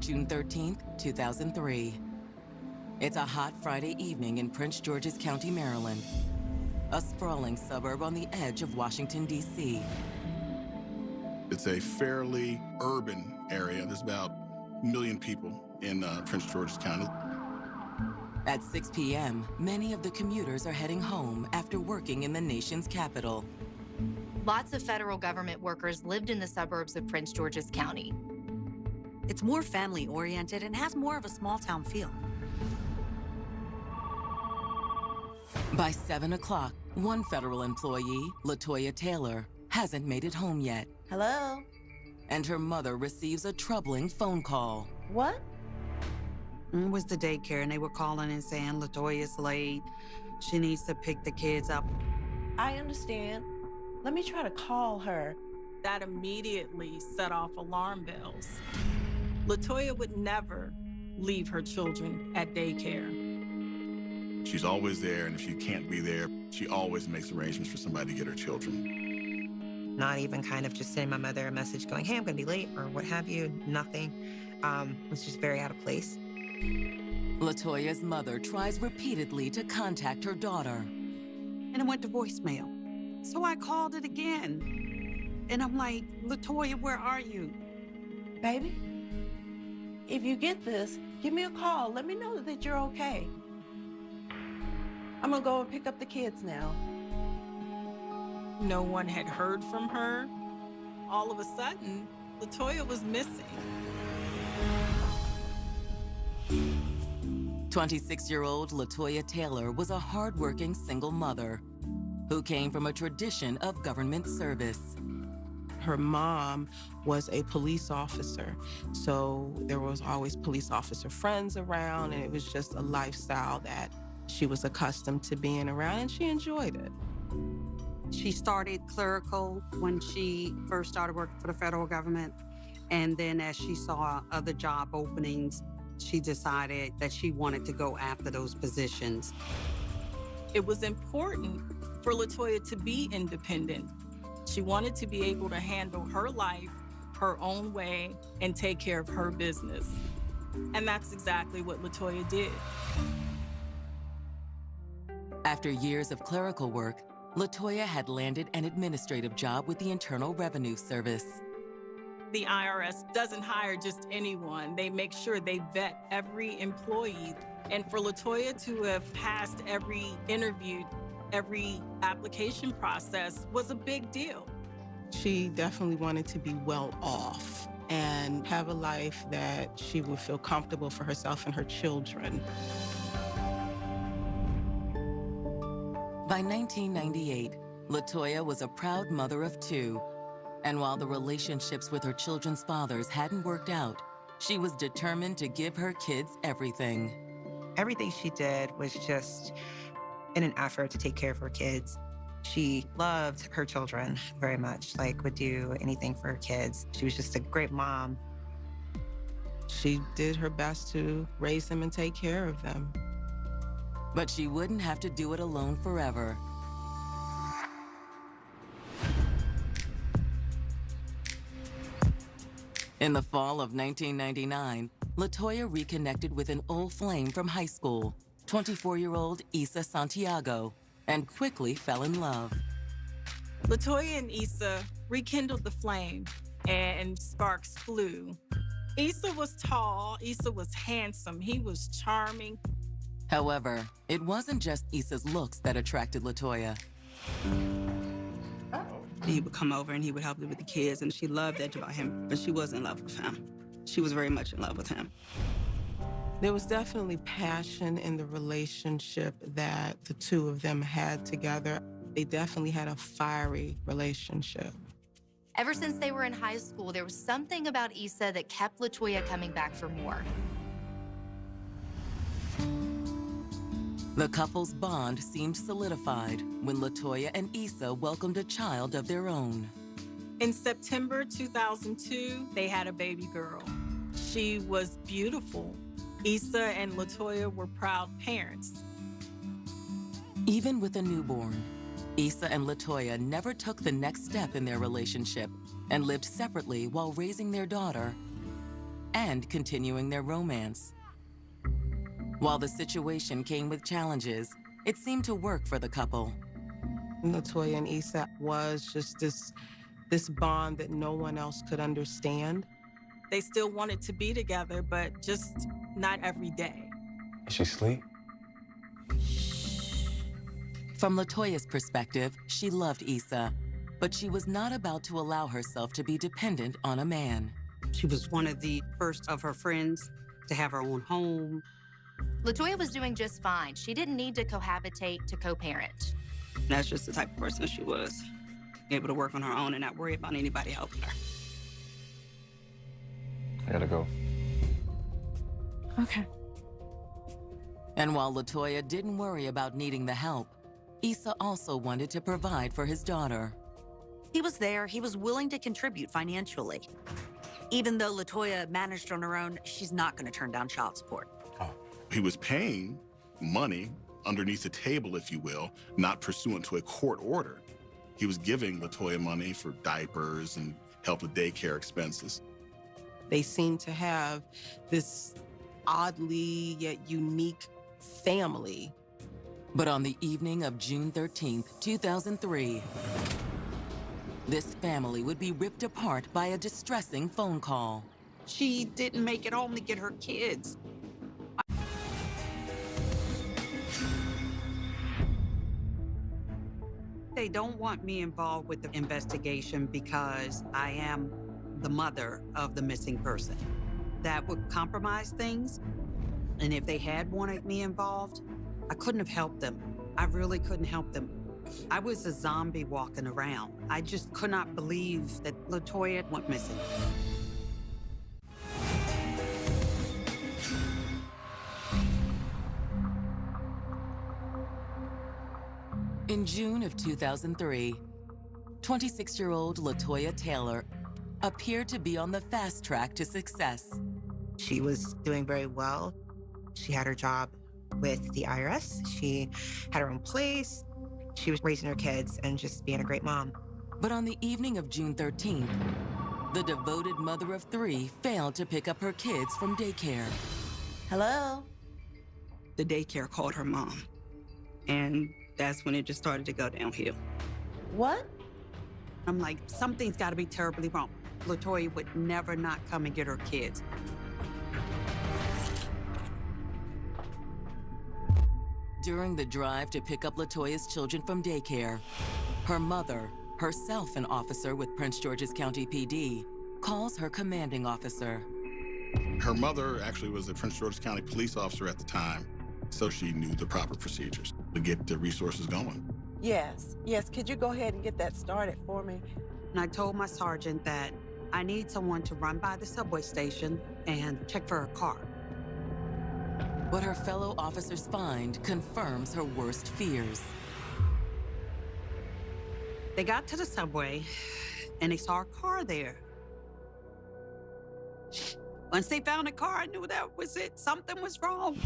June 13th, 2003. It's a hot Friday evening in Prince George's County, Maryland, a sprawling suburb on the edge of Washington, D.C. It's a fairly urban area. There's about 1 million people in Prince George's County. At 6 p.m., many of the commuters are heading home after working in the nation's capital. Lots of federal government workers lived in the suburbs of Prince George's County. It's more family-oriented and has more of a small-town feel. By 7 o'clock, one federal employee, LaToya Taylor, hasn't made it home yet. Hello? And her mother receives a troubling phone call. What? It was the daycare, and they were calling and saying, LaToya's late. She needs to pick the kids up. I understand. Let me try to call her. That immediately set off alarm bells. LaToya would never leave her children at daycare. She's always there, and if she can't be there, she always makes arrangements for somebody to get her children. Not even kind of just sending my mother a message going, hey, I'm gonna be late, or what have you, nothing. It was just very out of place. LaToya's mother tries repeatedly to contact her daughter. And it went to voicemail. So I called it again. And I'm like, LaToya, where are you? Baby, if you get this, give me a call. Let me know that you're okay. I'm gonna go and pick up the kids now. No one had heard from her. All of a sudden, LaToya was missing. 26-year-old LaToya Taylor was a hardworking single mother who came from a tradition of government service. Her mom was a police officer, so there was always police officer friends around, and it was just a lifestyle that she was accustomed to being around, and she enjoyed it. She started clerical when she first started working for the federal government, and then as she saw other job openings, she decided that she wanted to go after those positions. It was important for LaToya to be independent. She wanted to be able to handle her life her own way and take care of her business. And that's exactly what LaToya did. After years of clerical work, LaToya had landed an administrative job with the Internal Revenue Service. The IRS doesn't hire just anyone. They make sure they vet every employee. And for LaToya to have passed every interview, every application process was a big deal. She definitely wanted to be well off and have a life that she would feel comfortable for herself and her children. By 1998, LaToya was a proud mother of 2. And while the relationships with her children's fathers hadn't worked out, she was determined to give her kids everything. Everything she did was just in an effort to take care of her kids. She loved her children very much, like would do anything for her kids. She was just a great mom. She did her best to raise them and take care of them. But she wouldn't have to do it alone forever. In the fall of 1999, LaToya reconnected with an old flame from high school, 24-year-old Issa Santiago, and quickly fell in love. LaToya and Issa rekindled the flame, and sparks flew. Issa was tall, Issa was handsome, he was charming. However, it wasn't just Issa's looks that attracted LaToya. He would come over and he would help her with the kids, and she loved that about him, but she was in love with him. She was very much in love with him. There was definitely passion in the relationship that the two of them had together. They definitely had a fiery relationship. Ever since they were in high school, there was something about Issa that kept LaToya coming back for more. The couple's bond seemed solidified when LaToya and Issa welcomed a child of their own. In September 2002, they had a baby girl. She was beautiful. Issa and LaToya were proud parents. Even with a newborn, Issa and LaToya never took the next step in their relationship and lived separately while raising their daughter. and continuing their romance. While the situation came with challenges, it seemed to work for the couple. LaToya and Issa was just this bond that no one else could understand. They still wanted to be together, but just not every day. Is she asleep? From LaToya's perspective, she loved Issa, but she was not about to allow herself to be dependent on a man. She was one of the first of her friends to have her own home. LaToya was doing just fine. She didn't need to cohabitate to co-parent. That's just the type of person she was. Able to work on her own and not worry about anybody helping her. I gotta go. Okay. And while LaToya didn't worry about needing the help, Issa also wanted to provide for his daughter. He was there. He was willing to contribute financially. Even though LaToya managed on her own, she's not going to turn down child support. Oh. He was paying money underneath the table, if you will, not pursuant to a court order. He was giving LaToya money for diapers and help with daycare expenses. They seemed to have this oddly yet unique family. But on the evening of June 13th, 2003, this family would be ripped apart by a distressing phone call. She didn't make it home to get her kids. They don't want me involved with the investigation because I am the mother of the missing person. That would compromise things. And if they had wanted me involved, I couldn't have helped them. I really couldn't help them. I was a zombie walking around. I just could not believe that LaToya went missing. In June of 2003, 26-year-old LaToya Taylor appeared to be on the fast track to success. She was doing very well. She had her job with the IRS. She had her own place. She was raising her kids and just being a great mom. But on the evening of June 13th, the devoted mother of three failed to pick up her kids from daycare. Hello? The daycare called her mom. And that's when it just started to go downhill. What? I'm like, something's got to be terribly wrong. LaToya would never not come and get her kids. During the drive to pick up LaToya's children from daycare, her mother, herself an officer with Prince George's County PD, calls her commanding officer. Her mother actually was a Prince George's County police officer at the time, so she knew the proper procedures to get the resources going. Yes, could you go ahead and get that started for me? And I told my sergeant that I need someone to run by the subway station and check for her car. What her fellow officers find confirms her worst fears. They got to the subway and they saw a car there. Once they found a car, I knew that was it. Something was wrong.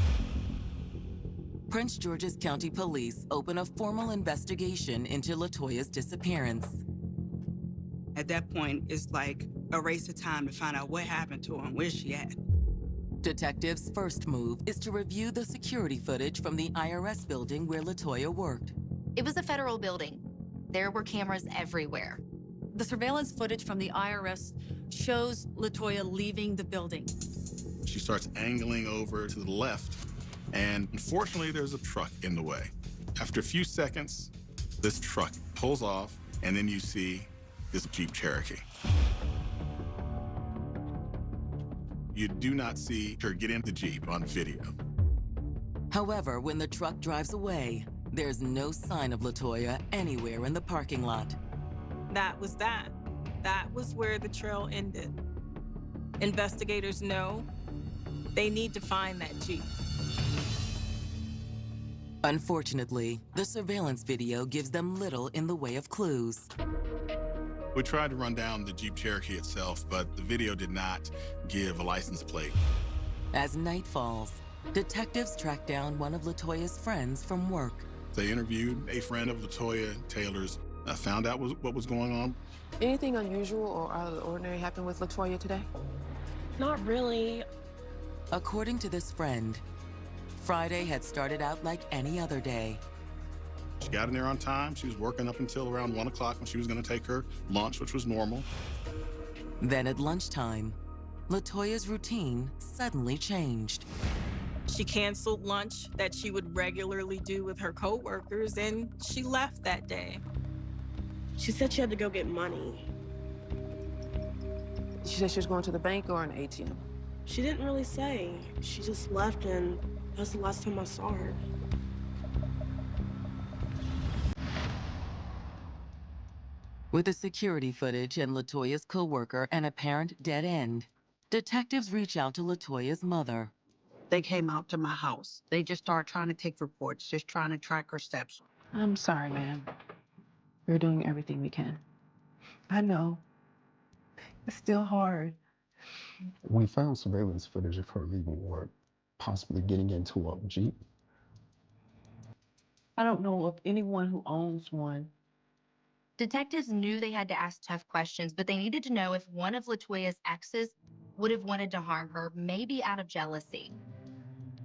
Prince George's County Police open a formal investigation into LaToya's disappearance. At that point, it's like a race of time to find out what happened to her and where she at. Detectives' first move is to review the security footage from the IRS building where LaToya worked. It was a federal building. There were cameras everywhere. The surveillance footage from the IRS shows LaToya leaving the building. She starts angling over to the left, and unfortunately, there's a truck in the way. After a few seconds, this truck pulls off, and then you see this Jeep Cherokee. You do not see her get in the Jeep on video. However, when the truck drives away, there's no sign of LaToya anywhere in the parking lot. That was that. That was where the trail ended. Investigators know they need to find that Jeep. Unfortunately, the surveillance video gives them little in the way of clues. We tried to run down the Jeep Cherokee itself, but the video did not give a license plate. As night falls, detectives track down one of LaToya's friends from work. They interviewed a friend of LaToya Taylor's, found out what was going on. Anything unusual or out of the ordinary happened with LaToya today? Not really. According to this friend, Friday had started out like any other day. She got in there on time. She was working up until around 1 o'clock when she was going to take her lunch, which was normal. Then at lunchtime, LaToya's routine suddenly changed. She canceled lunch that she would regularly do with her coworkers, and she left that day. She said she had to go get money. She said she was going to the bank or an ATM. She didn't really say. She just left, and that's the last time I saw her. With the security footage and LaToya's coworker an apparent dead end, detectives reach out to LaToya's mother. They came out to my house. They just started trying to take reports, just trying to track her steps. I'm sorry, ma'am. We're doing everything we can. I know. It's still hard. We found surveillance footage of her leaving work, possibly getting into a Jeep. I don't know of anyone who owns one. Detectives knew they had to ask tough questions, but they needed to know if one of LaToya's exes would have wanted to harm her, maybe out of jealousy.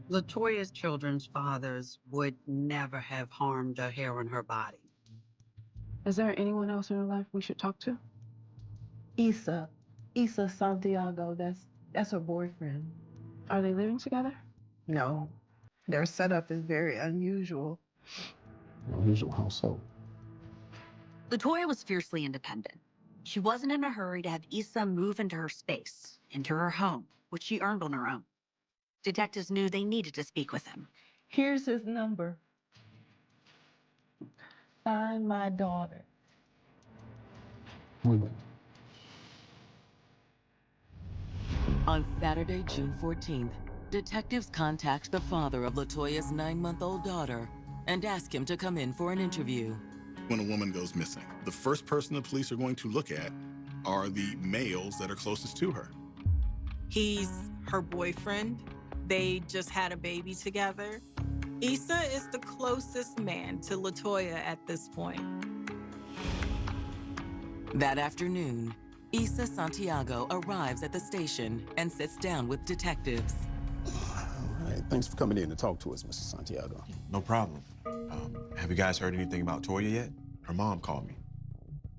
LaToya's children's fathers would never have harmed a hair on her body. Is there anyone else in her life we should talk to? Isa Santiago, that's her boyfriend. Are they living together? No, their setup is very unusual. Unusual household. LaToya was fiercely independent. She wasn't in a hurry to have Issa move into her space, into her home, which she earned on her own. Detectives knew they needed to speak with him. Here's his number. Find my daughter. Wait a minute. On Saturday, June 14th, detectives contact the father of LaToya's 9-month-old daughter and ask him to come in for an interview. When a woman goes missing, the first person the police are going to look at are the males that are closest to her. He's her boyfriend. They just had a baby together. Issa is the closest man to LaToya at this point. That afternoon, Issa Santiago arrives at the station and sits down with detectives. All right, thanks for coming in to talk to us, Mr. Santiago. No problem. Have you guys heard anything about Toya yet? Her mom called me.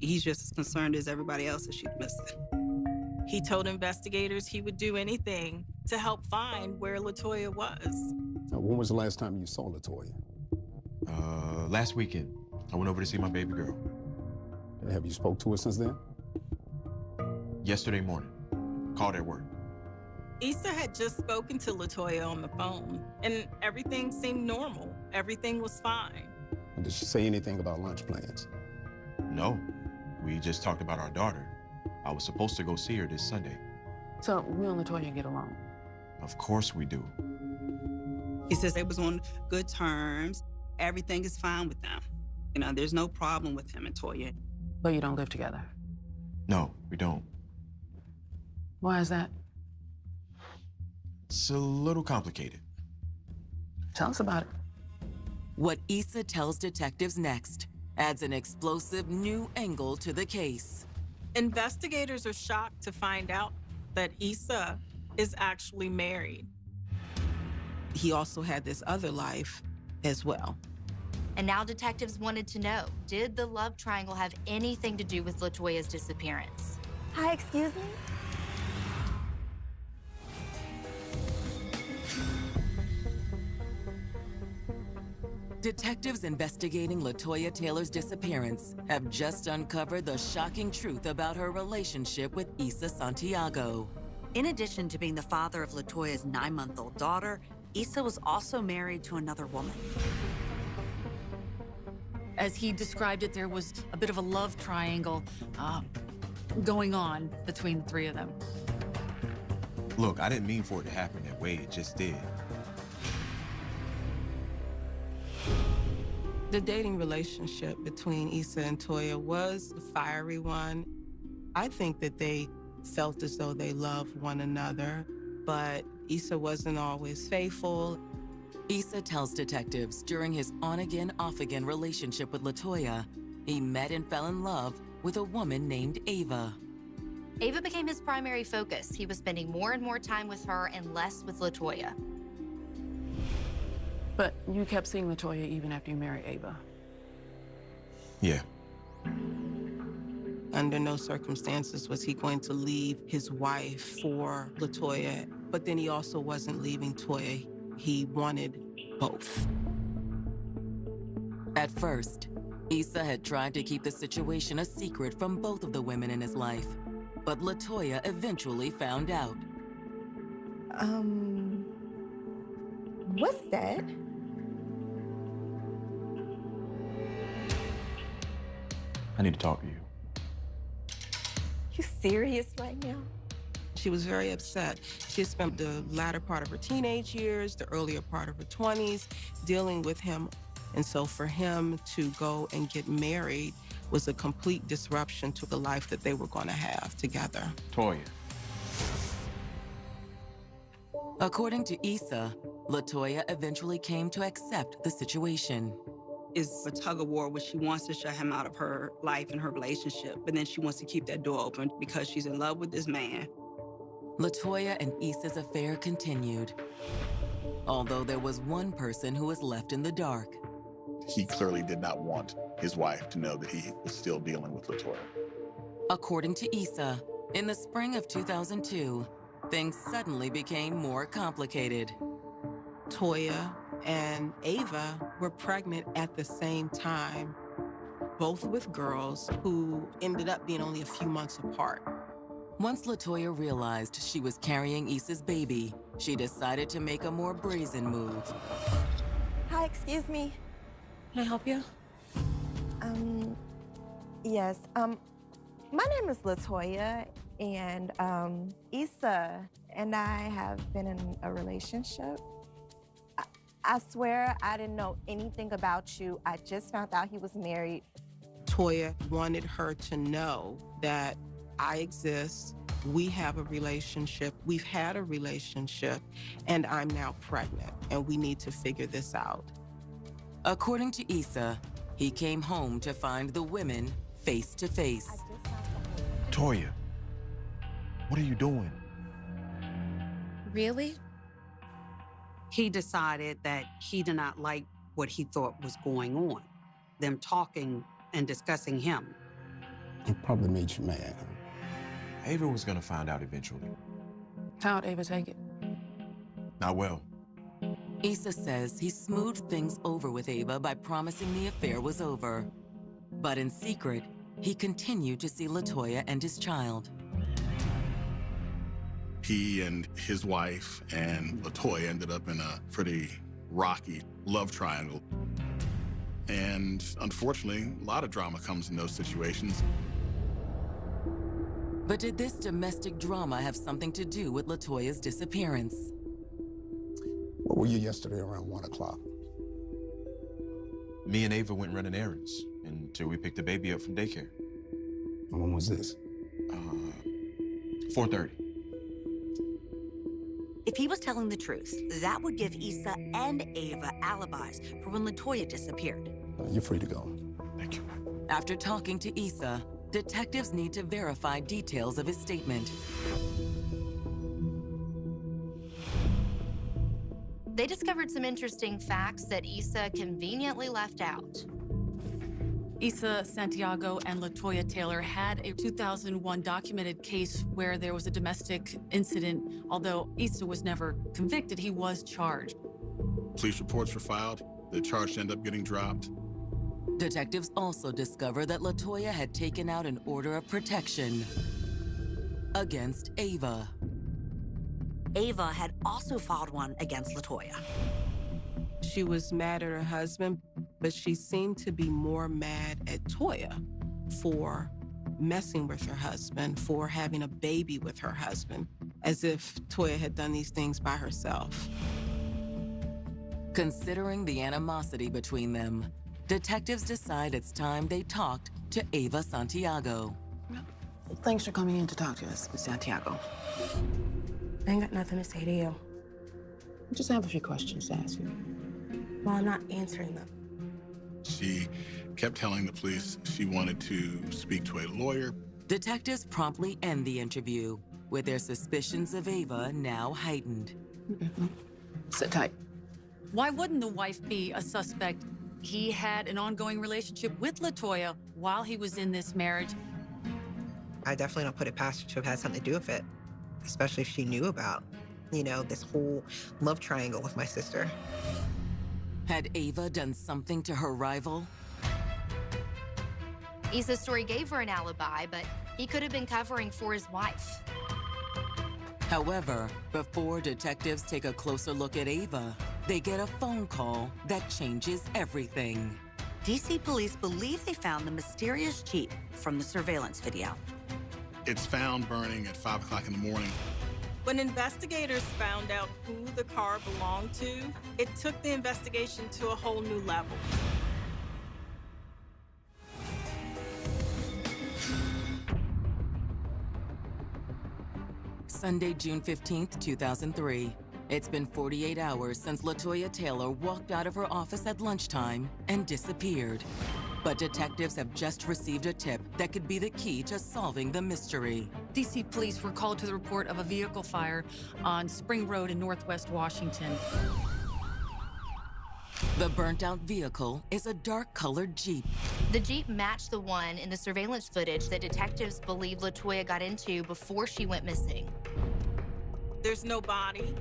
He's just as concerned as everybody else that she's missing. He told investigators he would do anything to help find where LaToya was. Now, when was the last time you saw LaToya? Last weekend. I went over to see my baby girl. And have you spoke to her since then? Yesterday morning. Called at work. Issa had just spoken to LaToya on the phone, and everything seemed normal. Everything was fine. And did she say anything about lunch plans? No. We just talked about our daughter. I was supposed to go see her this Sunday. So we and LaToya get along. Of course we do. He says they was on good terms. Everything is fine with them. You know, there's no problem with him and Toya. But you don't live together. No, we don't. Why is that? It's a little complicated. Tell us about it. What Issa tells detectives next adds an explosive new angle to the case. Investigators are shocked to find out that Issa is actually married. He also had this other life as well. And now detectives wanted to know, did the love triangle have anything to do with LaToya's disappearance? Hi, excuse me? Detectives investigating LaToya Taylor's disappearance have just uncovered the shocking truth about her relationship with Issa Santiago. In addition to being the father of LaToya's 9-month-old daughter, Issa was also married to another woman. As he described it, there was a bit of a love triangle going on between the three of them. Look, I didn't mean for it to happen that way. It just did. The dating relationship between Issa and Toya was a fiery one. I think that they felt as though they loved one another, but Issa wasn't always faithful. Issa tells detectives during his on-again, off-again relationship with LaToya, he met and fell in love with a woman named Ava. Ava became his primary focus. He was spending more and more time with her and less with LaToya. But you kept seeing LaToya even after you married Ava. Yeah. Under no circumstances was he going to leave his wife for LaToya, but then he also wasn't leaving Toya. He wanted both. At first, Issa had tried to keep the situation a secret from both of the women in his life, but LaToya eventually found out. What's that? I need to talk to you. You serious right now? She was very upset. She had spent the latter part of her teenage years, the earlier part of her 20s, dealing with him. And so for him to go and get married was a complete disruption to the life that they were going to have together. Toya. According to Issa, LaToya eventually came to accept the situation. It's a tug of war where she wants to shut him out of her life and her relationship, but then she wants to keep that door open because she's in love with this man. LaToya and Issa's affair continued, although there was one person who was left in the dark. He clearly did not want his wife to know that he was still dealing with LaToya. According to Issa, in the spring of 2002, things suddenly became more complicated. Toya and Ava were pregnant at the same time, both with girls who ended up being only a few months apart. Once LaToya realized she was carrying Issa's baby, she decided to make a more brazen move. Hi, excuse me. Can I help you? Yes. My name is LaToya, and Issa and I have been in a relationship. I swear I didn't know anything about you. I just found out he was married. Toya wanted her to know that I exist, we have a relationship, we've had a relationship, and I'm now pregnant, and we need to figure this out. According to Issa, he came home to find the women face to face. Toya, what are you doing? Really? He decided that he did not like what he thought was going on, them talking and discussing him. It probably made you mad, huh? Ava was gonna find out eventually. How'd Ava take it? Not well. Issa says he smoothed things over with Ava by promising the affair was over. But in secret, he continued to see LaToya and his child. He and his wife and LaToya ended up in a pretty rocky love triangle. And unfortunately, a lot of drama comes in those situations. But did this domestic drama have something to do with LaToya's disappearance? Where were you yesterday around 1 o'clock? Me and Ava went running errands until we picked the baby up from daycare. And when was this? 4:30. If he was telling the truth, that would give Issa and Ava alibis for when LaToya disappeared. You're free to go. Thank you. After talking to Issa, detectives need to verify details of his statement. They discovered some interesting facts that Issa conveniently left out. Issa Santiago and LaToya Taylor had a 2001 documented case where there was a domestic incident. Although Issa was never convicted, he was charged. Police reports were filed. The charge ended up getting dropped. Detectives also discover that LaToya had taken out an order of protection against Ava. Ava had also filed one against LaToya. She was mad at her husband, but she seemed to be more mad at Toya for messing with her husband, for having a baby with her husband, as if Toya had done these things by herself. Considering the animosity between them, detectives decide it's time they talked to Ava Santiago. Thanks for coming in to talk to us, Ms. Santiago. I ain't got nothing to say to you. I just have a few questions to ask you. Well, I'm not answering them. She kept telling the police she wanted to speak to a lawyer, Detectives promptly end the interview, with their suspicions of Ava now heightened. Sit tight. Why wouldn't the wife be a suspect? He had an ongoing relationship with LaToya while he was in this marriage. I definitely don't put it past her to have had something to do with it, especially if she knew about, this whole love triangle with my sister. Had Ava done something to her rival? Issa's story gave her an alibi, but he could have been covering for his wife. However, before detectives take a closer look at Ava, they get a phone call that changes everything. DC police believe they found the mysterious Jeep from the surveillance video. It's found burning at 5 o'clock in the morning. When investigators found out who the car belonged to, it took the investigation to a whole new level. Sunday, June 15th, 2003. It's been 48 hours since LaToya Taylor walked out of her office at lunchtime and disappeared. But detectives have just received a tip that could be the key to solving the mystery. DC police were called to the report of a vehicle fire on Spring Road in Northwest Washington. The burnt-out vehicle is a dark-colored Jeep. The Jeep matched the one in the surveillance footage that detectives believe LaToya got into before she went missing. There's no body.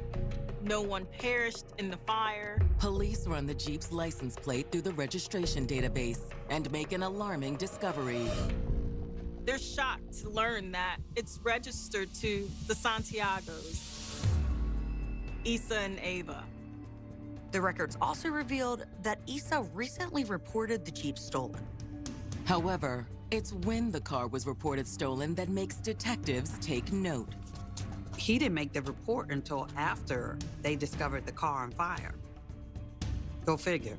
No one perished in the fire. Police run the Jeep's license plate through the registration database and make an alarming discovery. They're shocked to learn that it's registered to the Santiagos, Issa and Ava. The records also revealed that Issa recently reported the Jeep stolen. However, it's when the car was reported stolen that makes detectives take note. He didn't make the report until after they discovered the car on fire. Go figure.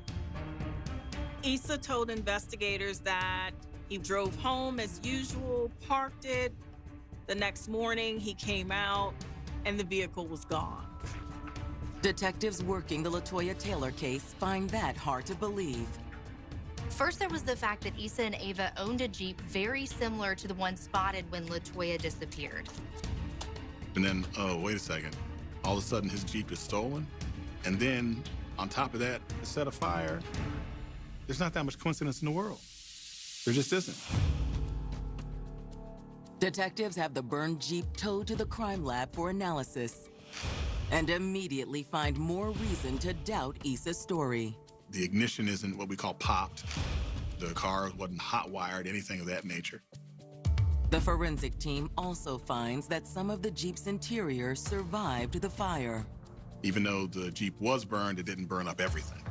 Issa told investigators that he drove home as usual, parked it. The next morning, he came out, and the vehicle was gone. Detectives working the LaToya Taylor case find that hard to believe. First, there was the fact that Issa and Ava owned a Jeep very similar to the one spotted when LaToya disappeared. And then, oh, wait a second. All of a sudden, his Jeep is stolen. And then, on top of that, it set a fire. There's not that much coincidence in the world. There just isn't. Detectives have the burned Jeep towed to the crime lab for analysis and immediately find more reason to doubt Issa's story. The ignition isn't what we call popped. The car wasn't hot-wired, anything of that nature. The forensic team also finds that some of the Jeep's interior survived the fire. Even though the Jeep was burned, it didn't burn up everything.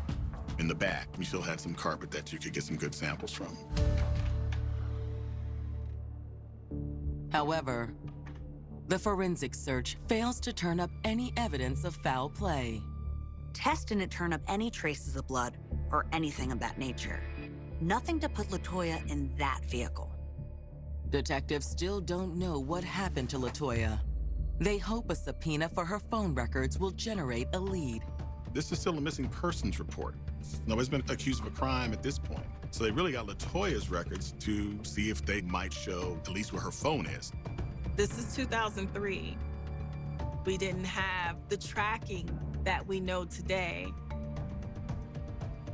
In the back, we still had some carpet that you could get some good samples from. However, the forensic search fails to turn up any evidence of foul play. Tests didn't turn up any traces of blood or anything of that nature. Nothing to put LaToya in that vehicle. Detectives still don't know what happened to LaToya. They hope a subpoena for her phone records will generate a lead. This is still a missing persons report. Nobody's been accused of a crime at this point. So they really got LaToya's records to see if they might show at least where her phone is. This is 2003. We didn't have the tracking that we know today.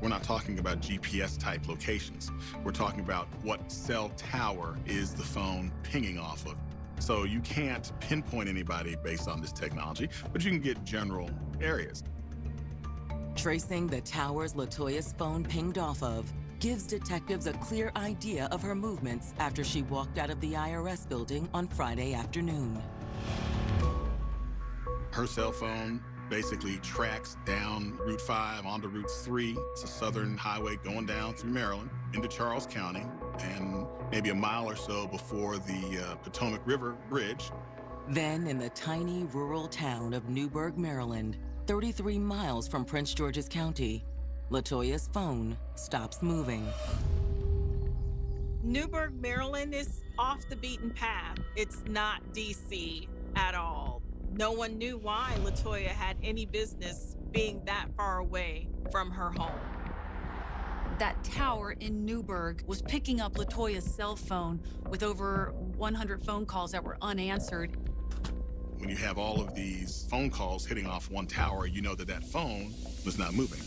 We're not talking about GPS-type locations. We're talking about what cell tower is the phone pinging off of. So you can't pinpoint anybody based on this technology, but you can get general areas. Tracing the towers LaToya's phone pinged off of gives detectives a clear idea of her movements after she walked out of the IRS building on Friday afternoon. Her cell phone basically tracks down Route 5 onto Route 3. It's a southern highway going down through Maryland into Charles County, and maybe a mile or so before the Potomac River Bridge. Then in the tiny rural town of Newburgh, Maryland, 33 miles from Prince George's County, LaToya's phone stops moving. Newburgh, Maryland is off the beaten path. It's not DC at all. No one knew why LaToya had any business being that far away from her home. That tower in Newburgh was picking up LaToya's cell phone with over 100 phone calls that were unanswered. When you have all of these phone calls hitting off one tower, you know that that phone was not moving.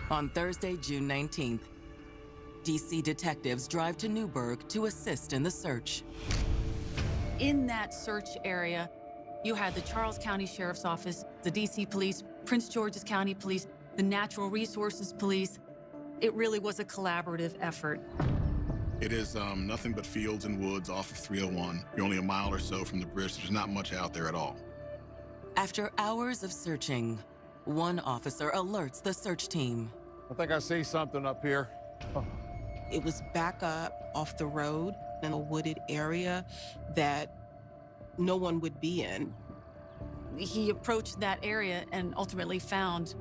On Thursday, June 19th, DC detectives drive to Newburgh to assist in the search. In that search area, you had the Charles County Sheriff's Office, the DC Police, Prince George's County Police, the Natural Resources Police. It really was a collaborative effort. It is nothing but fields and woods off of 301. You're only a mile or so from the bridge. There's not much out there at all. After hours of searching, one officer alerts the search team. I think I see something up here. It was back up off the road in a wooded area that no one would be in. He approached that area and ultimately found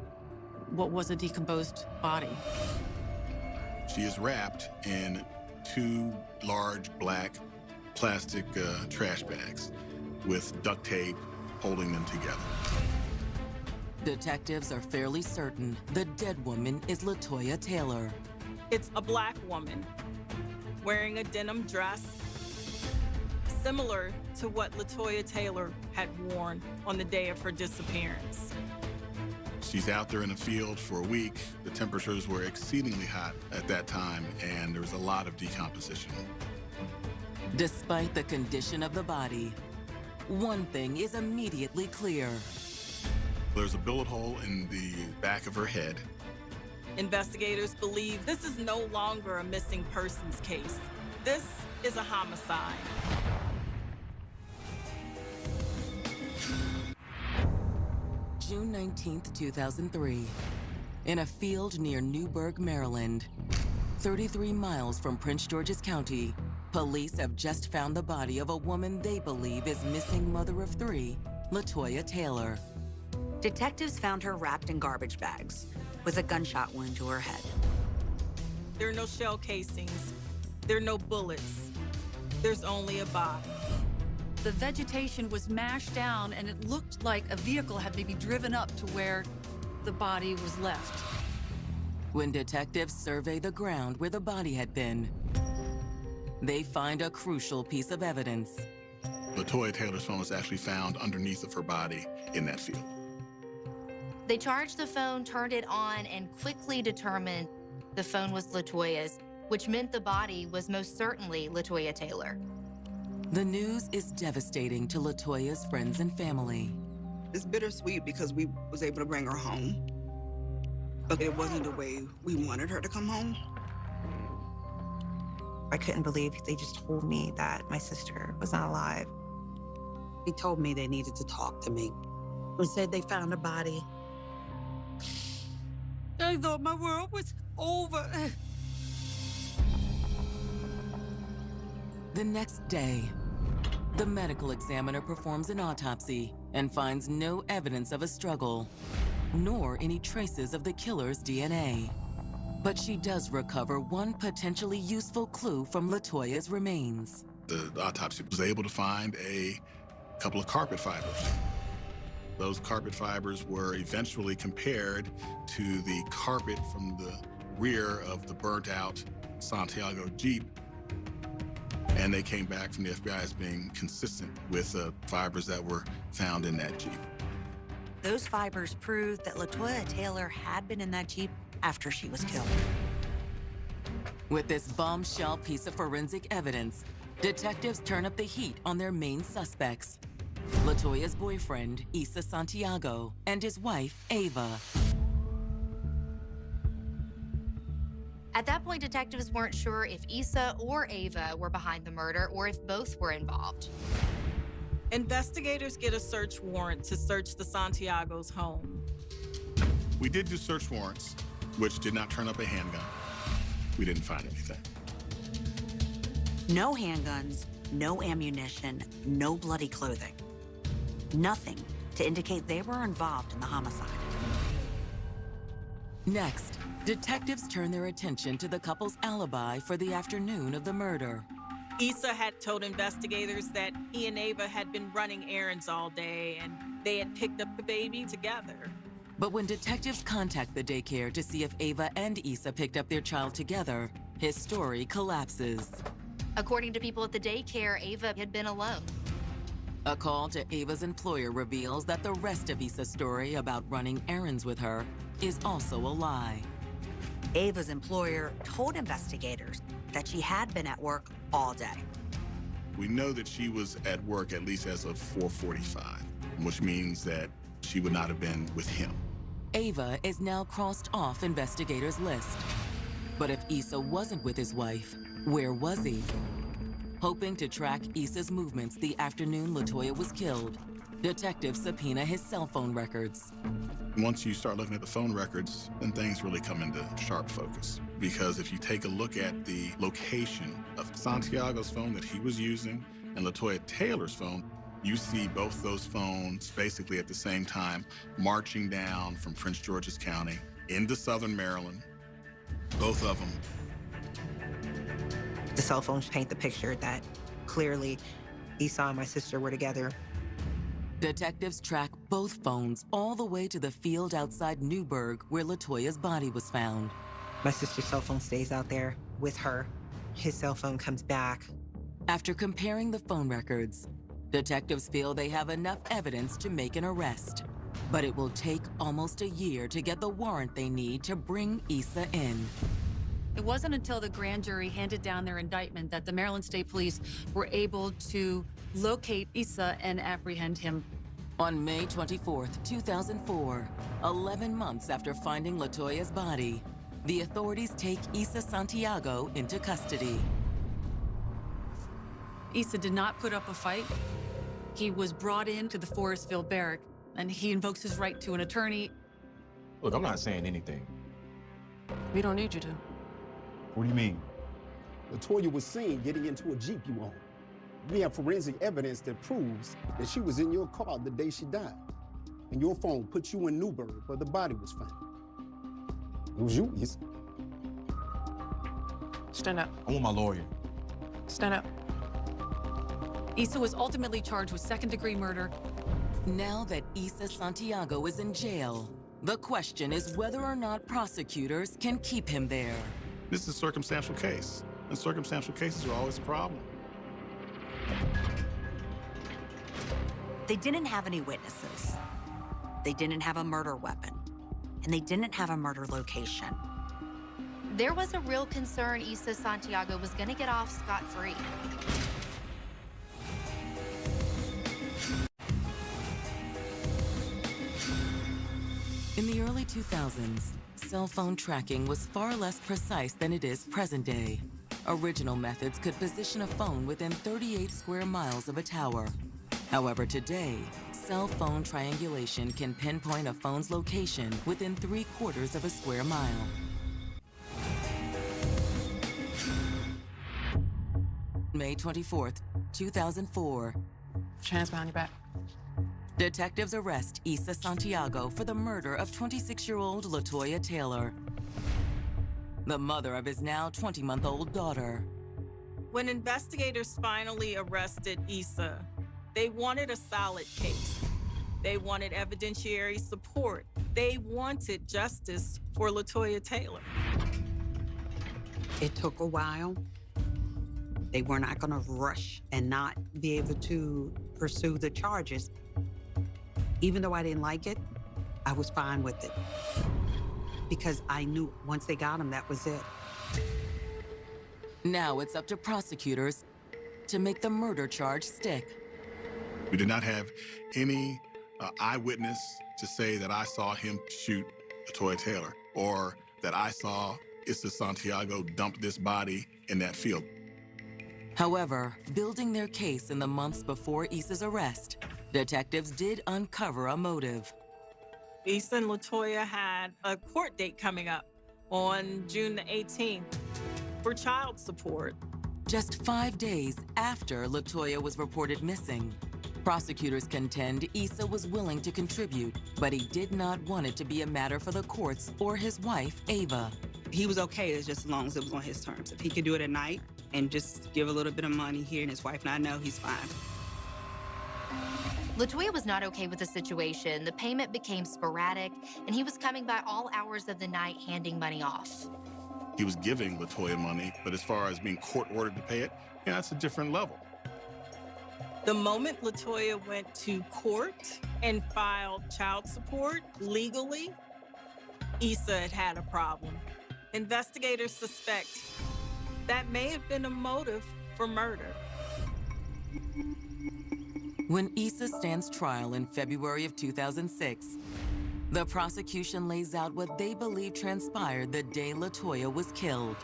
what was a decomposed body. She is wrapped in 2 large black plastic trash bags with duct tape holding them together. Detectives are fairly certain the dead woman is LaToya Taylor. It's a Black woman wearing a denim dress, similar to what LaToya Taylor had worn on the day of her disappearance. She's out there in the field for a week. The temperatures were exceedingly hot at that time, and there was a lot of decomposition. Despite the condition of the body, one thing is immediately clear. There's a bullet hole in the back of her head. Investigators believe this is no longer a missing persons case. This is a homicide. June 19th, 2003. In a field near Newburgh, Maryland, 33 miles from Prince George's County, police have just found the body of a woman they believe is missing mother of 3, LaToya Taylor. Detectives found her wrapped in garbage bags with a gunshot wound to her head. There are no shell casings. There are no bullets. There's only a body. The vegetation was mashed down, and it looked like a vehicle had maybe driven up to where the body was left. When detectives survey the ground where the body had been, they find a crucial piece of evidence. LaToya Taylor's phone was actually found underneath of her body in that field. They charged the phone, turned it on, and quickly determined the phone was LaToya's, which meant the body was most certainly LaToya Taylor. The news is devastating to LaToya's friends and family. It's bittersweet because we was able to bring her home, but it wasn't the way we wanted her to come home. I couldn't believe they just told me that my sister was not alive. He told me they needed to talk to me and said they found a body. I thought my world was over. The next day, the medical examiner performs an autopsy and finds no evidence of a struggle, nor any traces of the killer's DNA. But she does recover one potentially useful clue from LaToya's remains. The autopsy was able to find a couple of carpet fibers. Those carpet fibers were eventually compared to the carpet from the rear of the burnt-out Santiago Jeep, and they came back from the FBI as being consistent with fibers that were found in that Jeep. Those fibers proved that LaToya Taylor had been in that Jeep after she was killed. With this bombshell piece of forensic evidence, detectives turn up the heat on their main suspects: LaToya's boyfriend, Issa Santiago, and his wife, Ava. At that point, detectives weren't sure if Issa or Ava were behind the murder or if both were involved. Investigators get a search warrant to search the Santiago's home. We did do search warrants, which did not turn up a handgun. We didn't find anything. No handguns, no ammunition, no bloody clothing. Nothing to indicate they were involved in the homicide. Next, detectives turn their attention to the couple's alibi for the afternoon of the murder. Issa had told investigators that he and Ava had been running errands all day and they had picked up the baby together. But when detectives contact the daycare to see if Ava and Issa picked up their child together, his story collapses. According to people at the daycare, Ava had been alone. A call to Ava's employer reveals that the rest of Issa's story about running errands with her is also a lie. Ava's employer told investigators that she had been at work all day. We know that she was at work at least as of 4:45, which means that she would not have been with him. Ava is now crossed off investigators' list. But if Issa wasn't with his wife, where was he? Hoping to track Issa's movements the afternoon LaToya was killed, detectives subpoena his cell phone records. Once you start looking at the phone records, then things really come into sharp focus. Because if you take a look at the location of Santiago's phone that he was using and LaToya Taylor's phone, you see both those phones basically at the same time marching down from Prince George's County into southern Maryland, both of them. The cell phones paint the picture that clearly Issa and my sister were together. Detectives track both phones all the way to the field outside Newburgh where LaToya's body was found. My sister's cell phone stays out there with her. His cell phone comes back. After comparing the phone records, detectives feel they have enough evidence to make an arrest. But it will take almost a year to get the warrant they need to bring Issa in. It wasn't until the grand jury handed down their indictment that the Maryland State Police were able to locate Issa and apprehend him. On May 24th, 2004, 11 months after finding LaToya's body, the authorities take Issa Santiago into custody. Issa did not put up a fight. He was brought into the Forestville barrack, and he invokes his right to an attorney. Look, I'm not saying anything. We don't need you to. What do you mean? LaToya was seen getting into a Jeep you own. We have forensic evidence that proves that she was in your car the day she died. And your phone put you in Newburgh where the body was found. It was you, Issa. Stand up. I want my lawyer. Stand up. Issa was ultimately charged with second-degree murder. Now that Issa Santiago is in jail, the question is whether or not prosecutors can keep him there. This is a circumstantial case, and circumstantial cases are always a problem. They didn't have any witnesses. They didn't have a murder weapon. And they didn't have a murder location. There was a real concern Issa Santiago was going to get off scot-free. In the early 2000s, cell phone tracking was far less precise than it is present day. Original methods could position a phone within 38 square miles of a tower. However, today, cell phone triangulation can pinpoint a phone's location within 3/4 of a square mile. May 24th, 2004. Hands behind your back. Detectives arrest Issa Santiago for the murder of 26-year-old LaToya Taylor, the mother of his now 20-month-old daughter. When investigators finally arrested Issa, they wanted a solid case. They wanted evidentiary support. They wanted justice for LaToya Taylor. It took a while. They were not going to rush and not be able to pursue the charges. Even though I didn't like it, I was fine with it. Because I knew once they got him, that was it. Now it's up to prosecutors to make the murder charge stick. We did not have any eyewitness to say that I saw him shoot LaToya Taylor or that I saw Issa Santiago dump this body in that field. However, building their case in the months before Issa's arrest, detectives did uncover a motive. Issa and LaToya had a court date coming up on June the 18th for child support. Just 5 days after LaToya was reported missing, prosecutors contend Issa was willing to contribute, but he did not want it to be a matter for the courts or his wife, Ava. He was okay just as long as it was on his terms. If he could do it at night and just give a little bit of money here and his wife not know, he's fine. LaToya was not okay with the situation. The payment became sporadic, and he was coming by all hours of the night handing money off. He was giving LaToya money, but as far as being court-ordered to pay it, yeah, that's a different level. The moment LaToya went to court and filed child support legally, Issa had had a problem. Investigators suspect that may have been a motive for murder. When Issa stands trial in February of 2006, the prosecution lays out what they believe transpired the day LaToya was killed.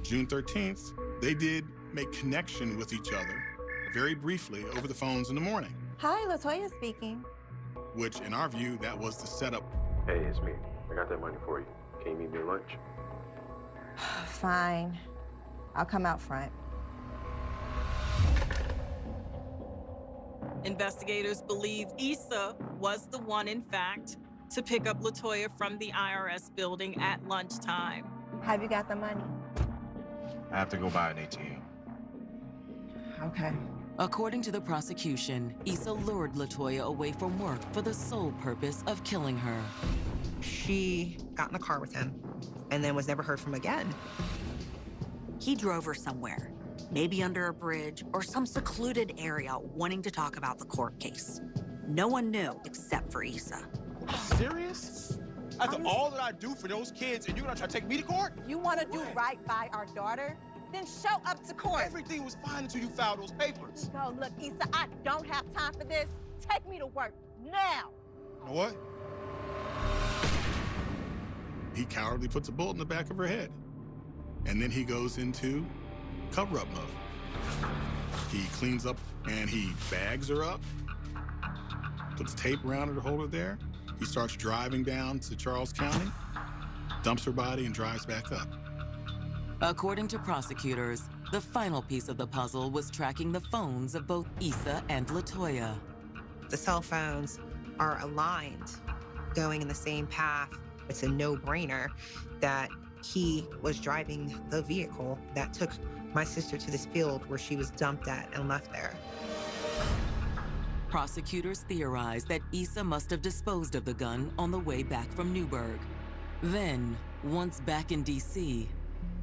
June 13th, they did make connection with each other very briefly over the phones in the morning. Hi, LaToya speaking. Which, in our view, that was the setup. Hey, it's me. I got that money for you. Can you meet me at lunch? Fine. I'll come out front. Investigators believe Issa was the one, in fact, to pick up LaToya from the IRS building at lunchtime. Have you got the money? I have to go buy an ATM. Okay. According to the prosecution, Issa lured LaToya away from work for the sole purpose of killing her. She got in the car with him and then was never heard from again. He drove her somewhere, maybe under a bridge or some secluded area, wanting to talk about the court case. No one knew except for Issa. Serious? After all that I do for those kids, and you're gonna try to take me to court? You want to do right by our daughter? Then show up to court. Everything was fine until you filed those papers. No, look, Issa, I don't have time for this. Take me to work now. You know what? He cowardly puts a bullet in the back of her head. And then he goes into cover-up mode. He cleans up and he bags her up, puts tape around her to hold her there. He starts driving down to Charles County, dumps her body, and drives back up. According to prosecutors, the final piece of the puzzle was tracking the phones of both Issa and LaToya. The cell phones are aligned, going in the same path. It's a no-brainer that he was driving the vehicle that took my sister to this field where she was dumped at and left there. Prosecutors theorize that Issa must have disposed of the gun on the way back from Newburgh. Then, once back in D.C.,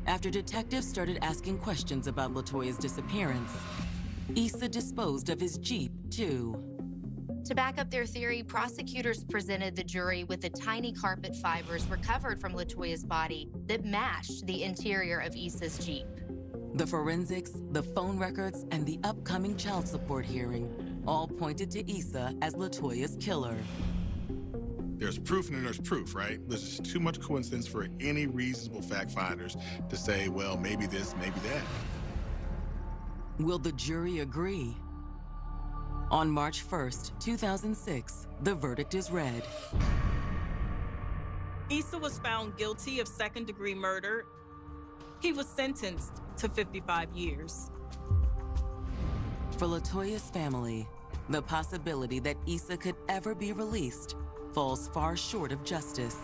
after detectives started asking questions about LaToya's disappearance, Issa disposed of his Jeep, too. To back up their theory, prosecutors presented the jury with the tiny carpet fibers recovered from LaToya's body that matched the interior of Issa's Jeep. The forensics, the phone records, and the upcoming child support hearing all pointed to Issa as LaToya's killer. There's proof and then there's proof, right? There's just too much coincidence for any reasonable fact finders to say, well, maybe this, maybe that. Will the jury agree? On March 1st, 2006, the verdict is read. Issa was found guilty of second-degree murder. He was sentenced to 55 years. For LaToya's family, the possibility that Issa could ever be released falls far short of justice.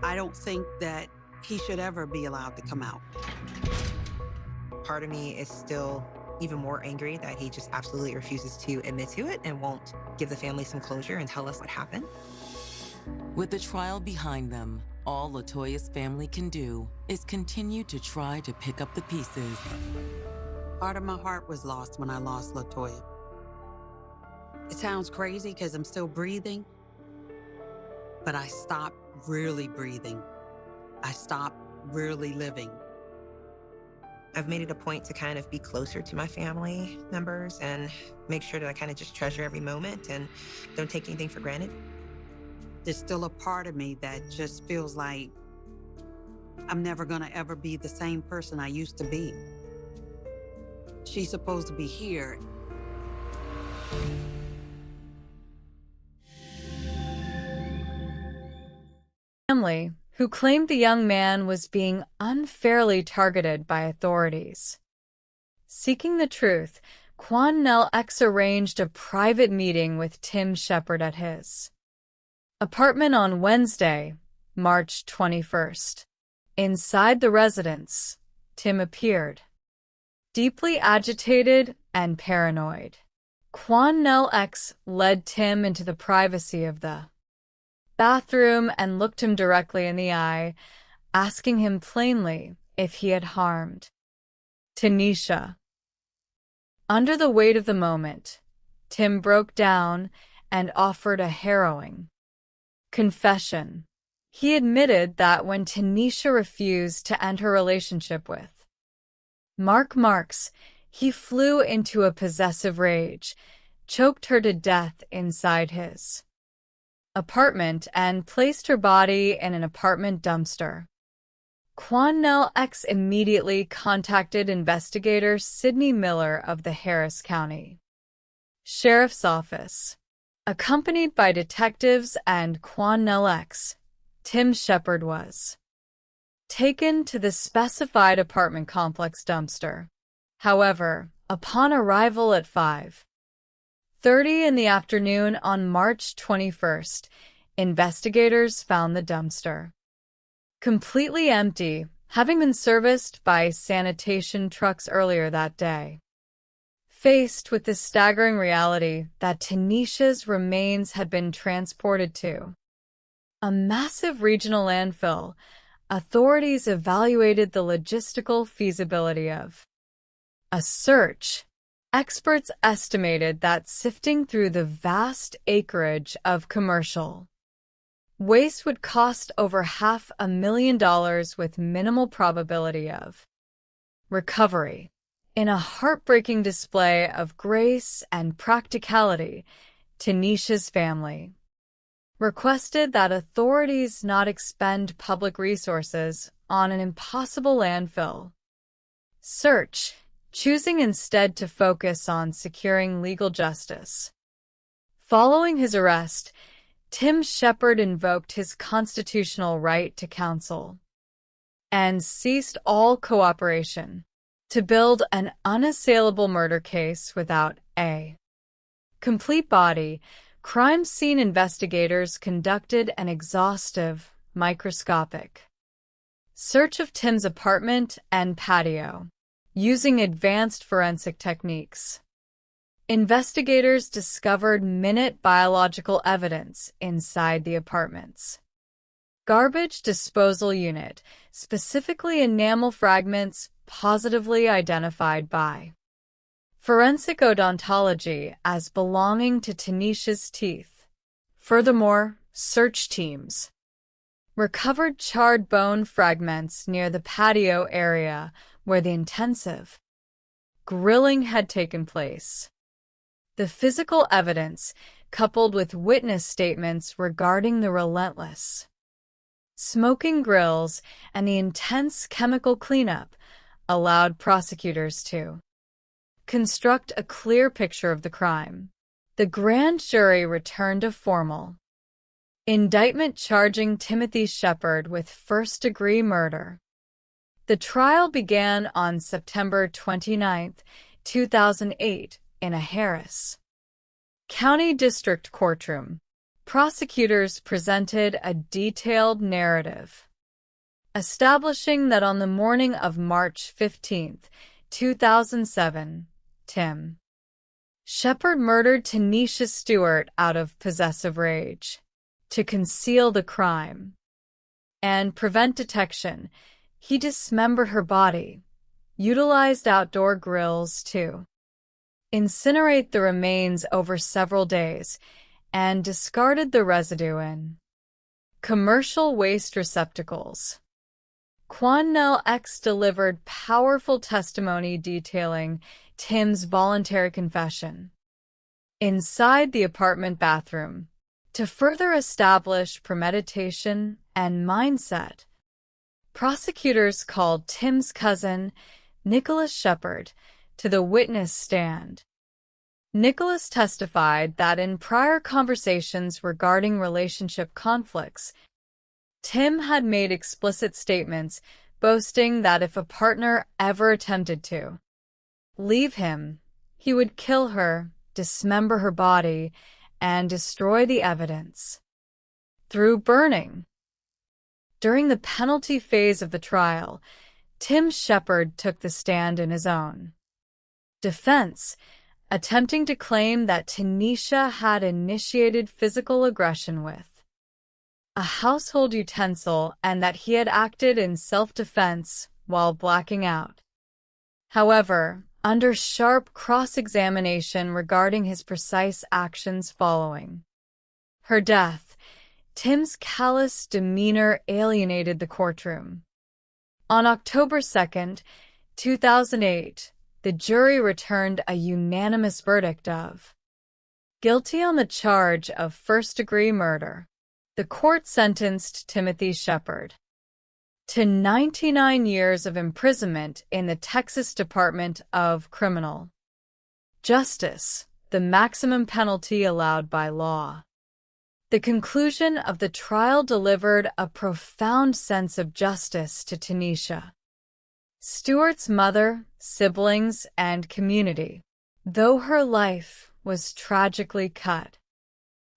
I don't think that he should ever be allowed to come out. Part of me is still even more angry that he just absolutely refuses to admit to it and won't give the family some closure and tell us what happened. With the trial behind them, all LaToya's family can do is continue to try to pick up the pieces. Part of my heart was lost when I lost LaToya. It sounds crazy because I'm still breathing, but I stopped really breathing. I stopped really living. I've made it a point to kind of be closer to my family members and make sure that I kind of just treasure every moment and don't take anything for granted. There's still a part of me that just feels like I'm never gonna ever be the same person I used to be. She's supposed to be here. Family who claimed the young man was being unfairly targeted by authorities. Seeking the truth, Quan Nell X arranged a private meeting with Tim Shepard at his apartment on Wednesday, March 21st. Inside the residence, Tim appeared. Deeply agitated and paranoid, Quan Nell X led Tim into the privacy of the bathroom and looked him directly in the eye, asking him plainly if he had harmed Tanisha. Under the weight of the moment, Tim broke down and offered a harrowing confession. He admitted that when Tanisha refused to end her relationship with Mark Marks, he flew into a possessive rage, choked her to death inside his apartment, and placed her body in an apartment dumpster. Quan Nell X immediately contacted investigator Sidney Miller of the Harris County Sheriff's Office. Accompanied by detectives and Quan Nell X, Tim Shepard was taken to the specified apartment complex dumpster. However, upon arrival at 5:30 in the afternoon on March 21st, investigators found the dumpster completely empty, having been serviced by sanitation trucks earlier that day. Faced with the staggering reality that Tanisha's remains had been transported to a massive regional landfill, authorities evaluated the logistical feasibility of a search. Experts estimated that sifting through the vast acreage of commercial waste would cost over $500,000 with minimal probability of recovery. In a heartbreaking display of grace and practicality, Tanisha's family requested that authorities not expend public resources on an impossible landfill search, choosing instead to focus on securing legal justice. Following his arrest, Tim Shepard invoked his constitutional right to counsel and ceased all cooperation to build an unassailable murder case without a complete body. Crime scene investigators conducted an exhaustive, microscopic search of Tim's apartment and patio using advanced forensic techniques. Investigators discovered minute biological evidence inside the apartment's garbage disposal unit, specifically enamel fragments positively identified by forensic odontology as belonging to Tanisha's teeth. Furthermore, search teams recovered charred bone fragments near the patio area where the intensive grilling had taken place. The physical evidence, coupled with witness statements regarding the relentless smoking grills and the intense chemical cleanup, allowed prosecutors to construct a clear picture of the crime. The grand jury returned a formal indictment charging Timothy Shepard with first-degree murder. The trial began on September 29, 2008, in a Harris County District courtroom. Prosecutors presented a detailed narrative, establishing that on the morning of March 15, 2007, Tim Shepard murdered Tanisha Stewart out of possessive rage. To conceal the crime and prevent detection, he dismembered her body, utilized outdoor grills to incinerate the remains over several days, and discarded the residue in commercial waste receptacles. Quan Nell X delivered powerful testimony detailing Tim's voluntary confession inside the apartment bathroom. To further establish premeditation and mindset, prosecutors called Tim's cousin, Nicholas Shepard, to the witness stand. Nicholas testified that in prior conversations regarding relationship conflicts, Tim had made explicit statements boasting that if a partner ever attempted to leave him, he would kill her, dismember her body, and destroy the evidence through burning. During the penalty phase of the trial, Tim Shepard took the stand in his own Defense, attempting to claim that Tanisha had initiated physical aggression with a household utensil and that he had acted in self-defense while blacking out. However, under sharp cross-examination regarding his precise actions following her death, Tim's callous demeanor alienated the courtroom. On October 2nd, 2008, the jury returned a unanimous verdict of guilty on the charge of first-degree murder. The court sentenced Timothy Shepard to 99 years of imprisonment in the Texas Department of Criminal Justice, the maximum penalty allowed by law. The conclusion of the trial delivered a profound sense of justice to Tanisha, Stewart's mother, siblings, and community, though her life was tragically cut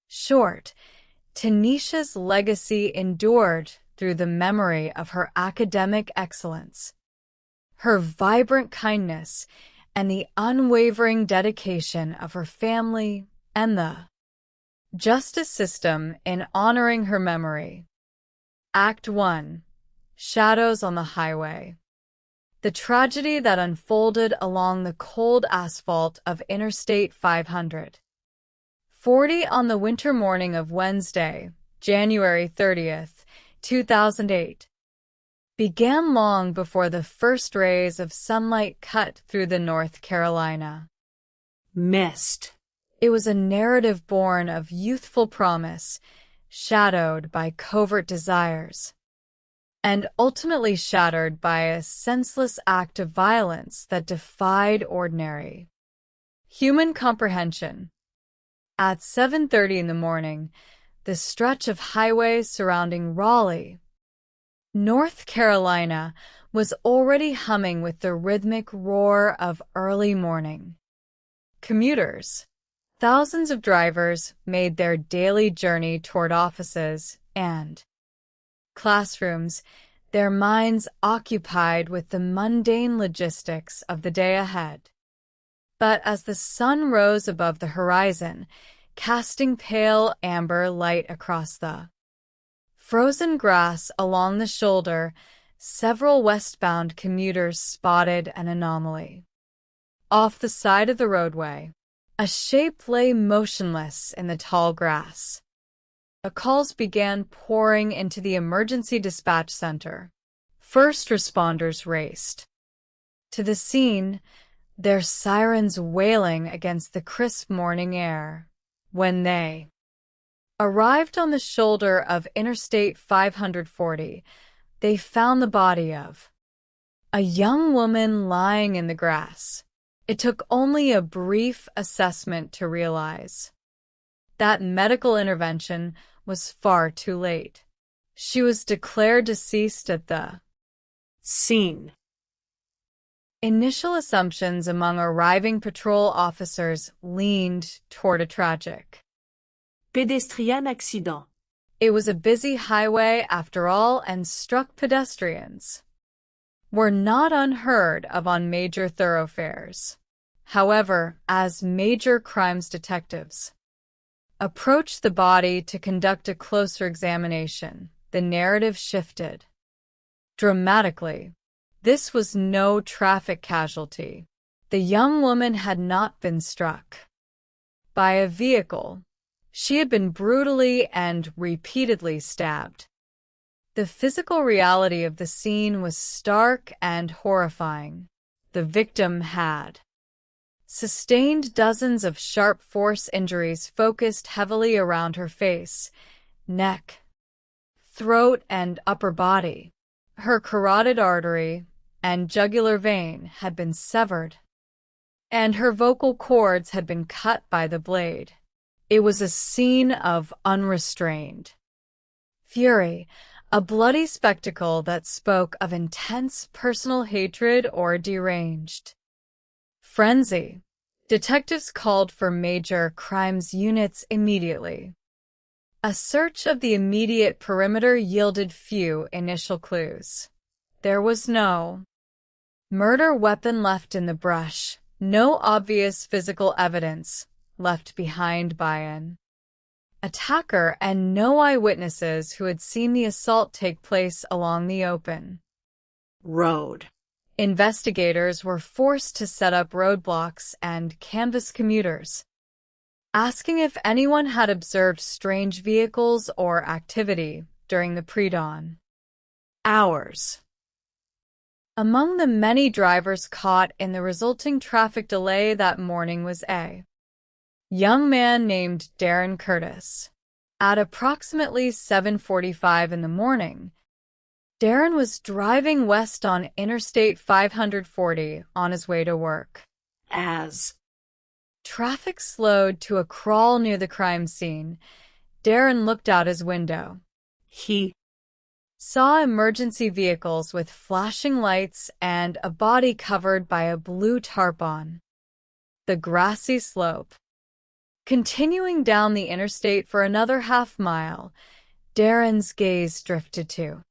short. Tanisha's legacy endured through the memory of her academic excellence, her vibrant kindness, and the unwavering dedication of her family and the justice system in honoring her memory. Act 1. Shadows on the Highway. The tragedy that unfolded along the cold asphalt of Interstate 540 on the winter morning of Wednesday, January 30th, 2008, began long before the first rays of sunlight cut through the North Carolina mist. It was a narrative born of youthful promise, shadowed by covert desires, and ultimately shattered by a senseless act of violence that defied ordinary human comprehension. At 7:30 in the morning, the stretch of highway surrounding Raleigh, North Carolina, was already humming with the rhythmic roar of early morning. Commuters, thousands of drivers, made their daily journey toward offices and classrooms, their minds occupied with the mundane logistics of the day ahead. But as the sun rose above the horizon, casting pale amber light across the frozen grass along the shoulder, several westbound commuters spotted an anomaly. Off the side of the roadway, a shape lay motionless in the tall grass. Calls began pouring into the emergency dispatch center. First responders raced to the scene, their sirens wailing against the crisp morning air. When they arrived on the shoulder of Interstate 540, they found the body of a young woman lying in the grass. It took only a brief assessment to realize that medical intervention was far too late. She was declared deceased at the scene. Initial assumptions among arriving patrol officers leaned toward a tragic pédestrian accident. It was a busy highway after all, and struck pedestrians were not unheard of on major thoroughfares. However, as major crimes detectives approached the body to conduct a closer examination, the narrative shifted dramatically. This was no traffic casualty. The young woman had not been struck by a vehicle. She had been brutally and repeatedly stabbed. The physical reality of the scene was stark and horrifying. The victim had sustained dozens of sharp force injuries focused heavily around her face, neck, throat, and upper body. Her carotid artery and jugular vein had been severed, and her vocal cords had been cut by the blade. It was a scene of unrestrained fury, a bloody spectacle that spoke of intense personal hatred or deranged frenzy. Detectives called for major crimes units immediately. A search of the immediate perimeter yielded few initial clues. There was no murder weapon left in the brush, No obvious physical evidence left behind by an attacker and no eyewitnesses who had seen the assault take place along the open road. Investigators were forced to set up roadblocks and canvass commuters, asking if anyone had observed strange vehicles or activity during the pre-dawn hours. Among the many drivers caught in the resulting traffic delay that morning was a young man named Darren Curtis. At approximately 7:45 in the morning, Darren was driving west on Interstate 540 on his way to work. As traffic slowed to a crawl near the crime scene, Darren looked out his window. He saw emergency vehicles with flashing lights and a body covered by a blue tarp on the grassy slope. Continuing down the interstate for another half-mile, Darren's gaze drifted to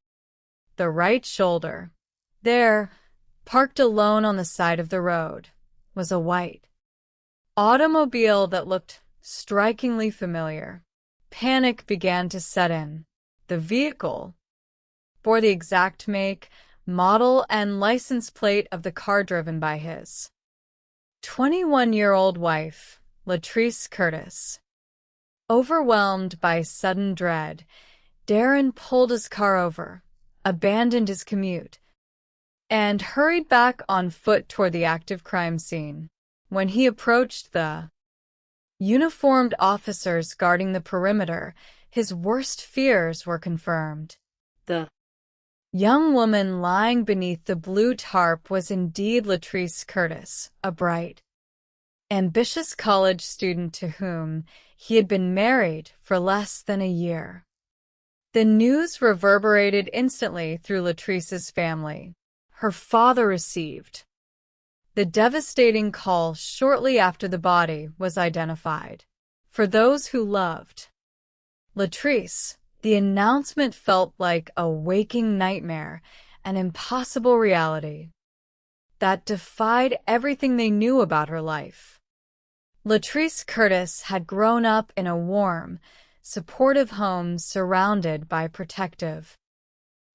the right shoulder. There, parked alone on the side of the road, was a white automobile that looked strikingly familiar. Panic began to set in. The vehicle bore the exact make, model, and license plate of the car driven by his 21-year-old wife, Latrice Curtis. Overwhelmed by sudden dread, Darren pulled his car over, abandoned his commute, and hurried back on foot toward the active crime scene. When he approached the uniformed officers guarding the perimeter, his worst fears were confirmed. The young woman lying beneath the blue tarp was indeed Latrice Curtis, a bright, ambitious college student to whom he had been married for less than a year. The news reverberated instantly through Latrice's family. Her father received the devastating call shortly after the body was identified. For those who loved Latrice, the announcement felt like a waking nightmare, an impossible reality that defied everything they knew about her life. Latrice Curtis had grown up in a warm, supportive home surrounded by protective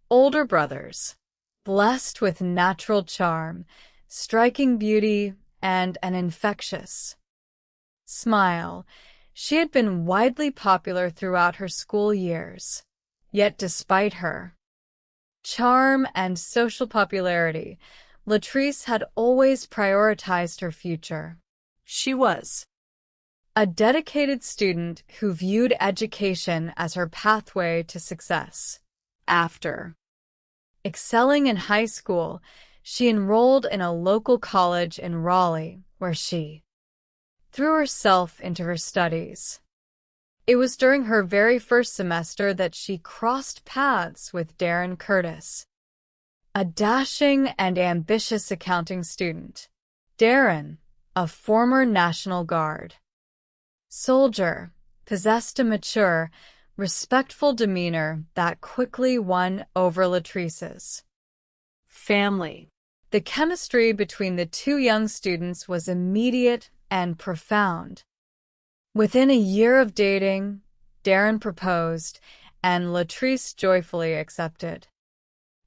older brothers, blessed with natural charm, striking beauty, and an infectious smile. She had been widely popular throughout her school years. Yet despite her charm and social popularity, Latrice had always prioritized her future. She was a dedicated student who viewed education as her pathway to success. After excelling in high school, she enrolled in a local college in Raleigh, where she threw herself into her studies. It was during her very first semester that she crossed paths with Darren Curtis, a dashing and ambitious accounting student. Darren, a former National Guard soldier, possessed a mature, respectful demeanor that quickly won over Latrice's family. The chemistry between the two young students was immediate and profound. Within a year of dating, Darren proposed, and Latrice joyfully accepted.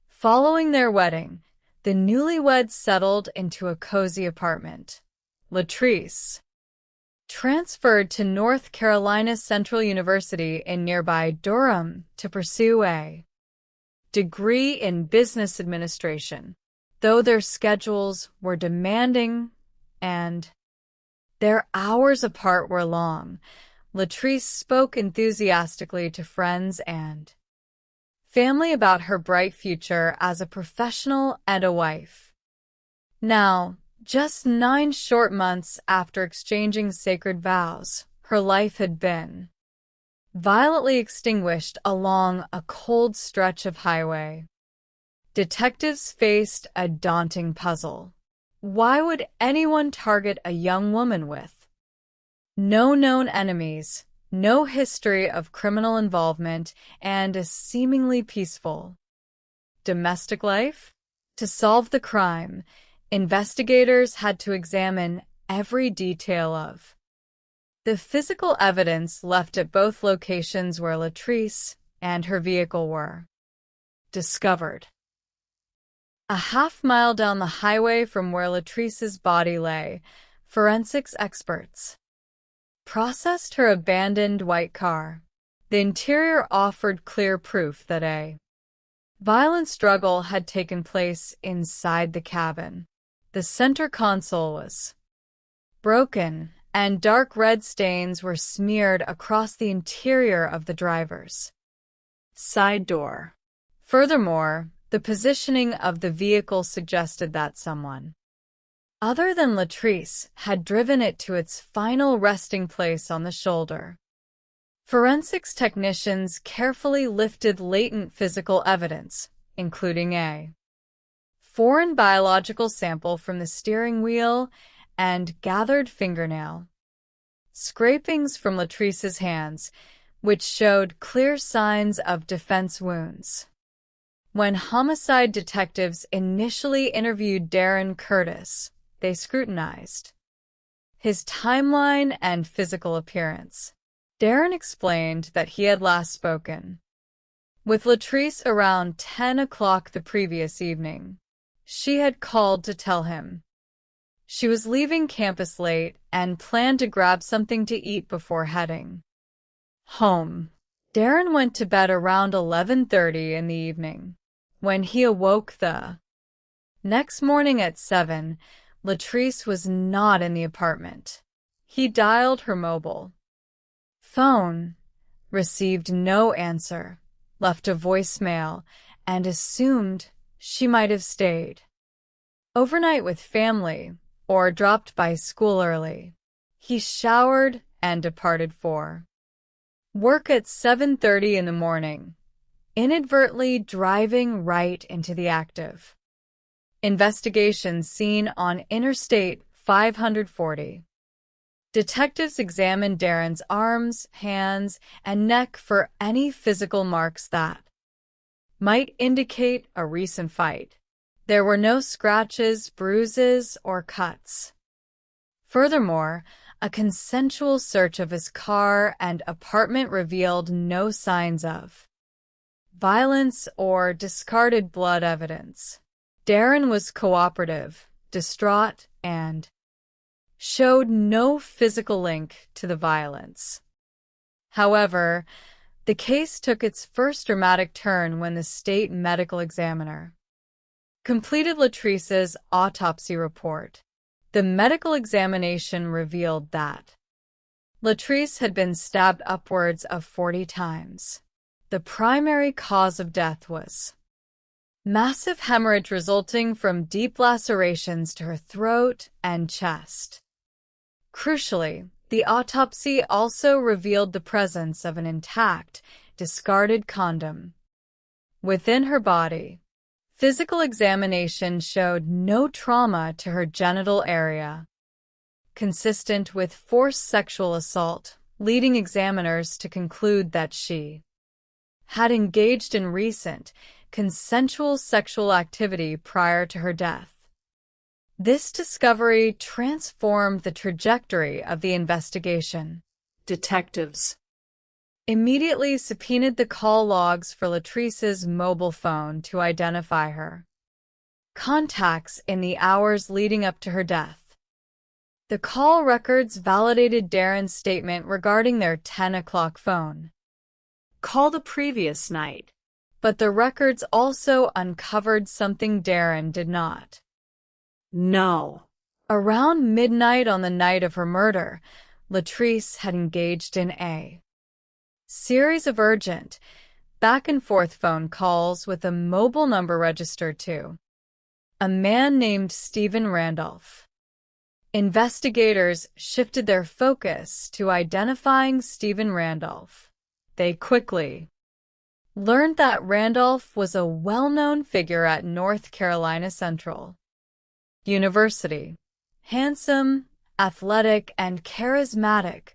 Following their wedding, the newlyweds settled into a cozy apartment. Latrice transferred to North Carolina Central University in nearby Durham to pursue a degree in business administration. Though their schedules were demanding and their hours apart were long, Latrice spoke enthusiastically to friends and family about her bright future as a professional and a wife. Now, just 9 short months after exchanging sacred vows, her life had been violently extinguished along a cold stretch of highway. Detectives faced a daunting puzzle. Why would anyone target a young woman with no known enemies, no history of criminal involvement, and a seemingly peaceful domestic life? To solve the crime, Investigators had to examine every detail of the physical evidence left at both locations where Latrice and her vehicle were discovered. A half-mile down the highway from where Latrice's body lay, forensics experts processed her abandoned white car. The interior offered clear proof that a violent struggle had taken place inside the cabin. The center console was broken, and dark red stains were smeared across the interior of the driver's side door. Furthermore, the positioning of the vehicle suggested that someone other than Latrice had driven it to its final resting place on the shoulder. Forensics technicians carefully lifted latent physical evidence, including a foreign biological sample from the steering wheel and gathered fingernail scrapings from Latrice's hands, which showed clear signs of defense wounds. When homicide detectives initially interviewed Darren Curtis, they scrutinized his timeline and physical appearance. Darren explained that he had last spoken with Latrice around 10 o'clock the previous evening. She had called to tell him she was leaving campus late and planned to grab something to eat before heading home. Darren went to bed around 11:30 in the evening. When he awoke the next morning at 7, Latrice was not in the apartment. He dialed her mobile phone, received no answer, left a voicemail, and assumed she might have stayed overnight with family or dropped by school early. He showered and departed for work at 7:30 in the morning, inadvertently driving right into the active investigation seen on Interstate 540. Detectives examined Darren's arms, hands, and neck for any physical marks that might indicate a recent fight. There were no scratches, bruises, or cuts. Furthermore, a consensual search of his car and apartment revealed no signs of violence or discarded blood evidence. Darren was cooperative, distraught, and showed no physical link to the violence. However, the case took its first dramatic turn when the state medical examiner completed Latrice's autopsy report. The medical examination revealed that Latrice had been stabbed upwards of 40 times. The primary cause of death was massive hemorrhage resulting from deep lacerations to her throat and chest. Crucially, the autopsy also revealed the presence of an intact, discarded condom within her body. Physical examination showed no trauma to her genital area, consistent with forced sexual assault, leading examiners to conclude that she had engaged in recent, consensual sexual activity prior to her death. This discovery transformed the trajectory of the investigation. Detectives immediately subpoenaed the call logs for Latrice's mobile phone to identify her contacts in the hours leading up to her death. The call records validated Darren's statement regarding their 10 o'clock phone call the previous night, but the records also uncovered something Darren did not know. Around midnight on the night of her murder, Latrice had engaged in a series of urgent, back-and-forth phone calls with a mobile number registered to a man named Stephen Randolph. Investigators shifted their focus to identifying Stephen Randolph. They quickly learned that Randolph was a well-known figure at North Carolina Central University. Handsome, athletic, and charismatic,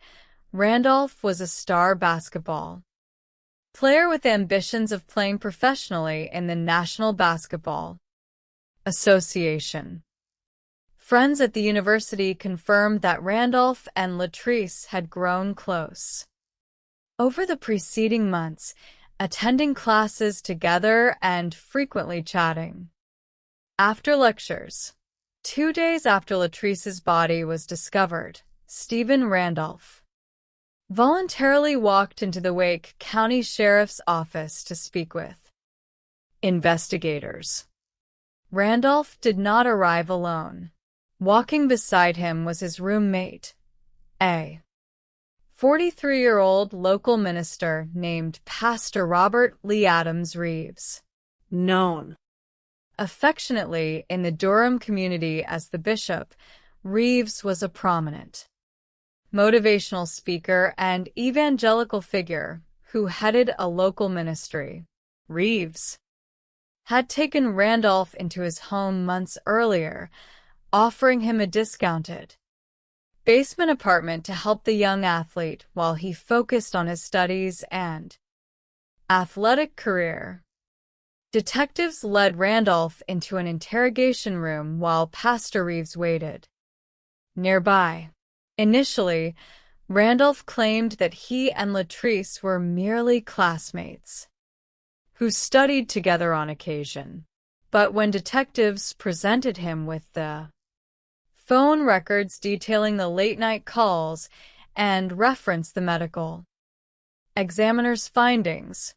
Randolph was a star basketball player with ambitions of playing professionally in the National Basketball Association. Friends at the university confirmed that Randolph and Latrice had grown close. Over the preceding months, attending classes together and frequently chatting. After lectures, 2 days after Latrice's body was discovered, Stephen Randolph voluntarily walked into the Wake County Sheriff's Office to speak with investigators. Randolph did not arrive alone. Walking beside him was his roommate, a 43-year-old local minister named Pastor Robert Lee Adams Reeves, known affectionately in the Durham community as the Bishop. Reeves was a prominent motivational speaker and evangelical figure who headed a local ministry. Reeves had taken Randolph into his home months earlier, offering him a discounted basement apartment to help the young athlete while he focused on his studies and athletic career. Detectives led Randolph into an interrogation room while Pastor Reeves waited nearby. Initially, Randolph claimed that he and Latrice were merely classmates who studied together on occasion. But when detectives presented him with the phone records detailing the late-night calls and referenced the medical examiner's findings,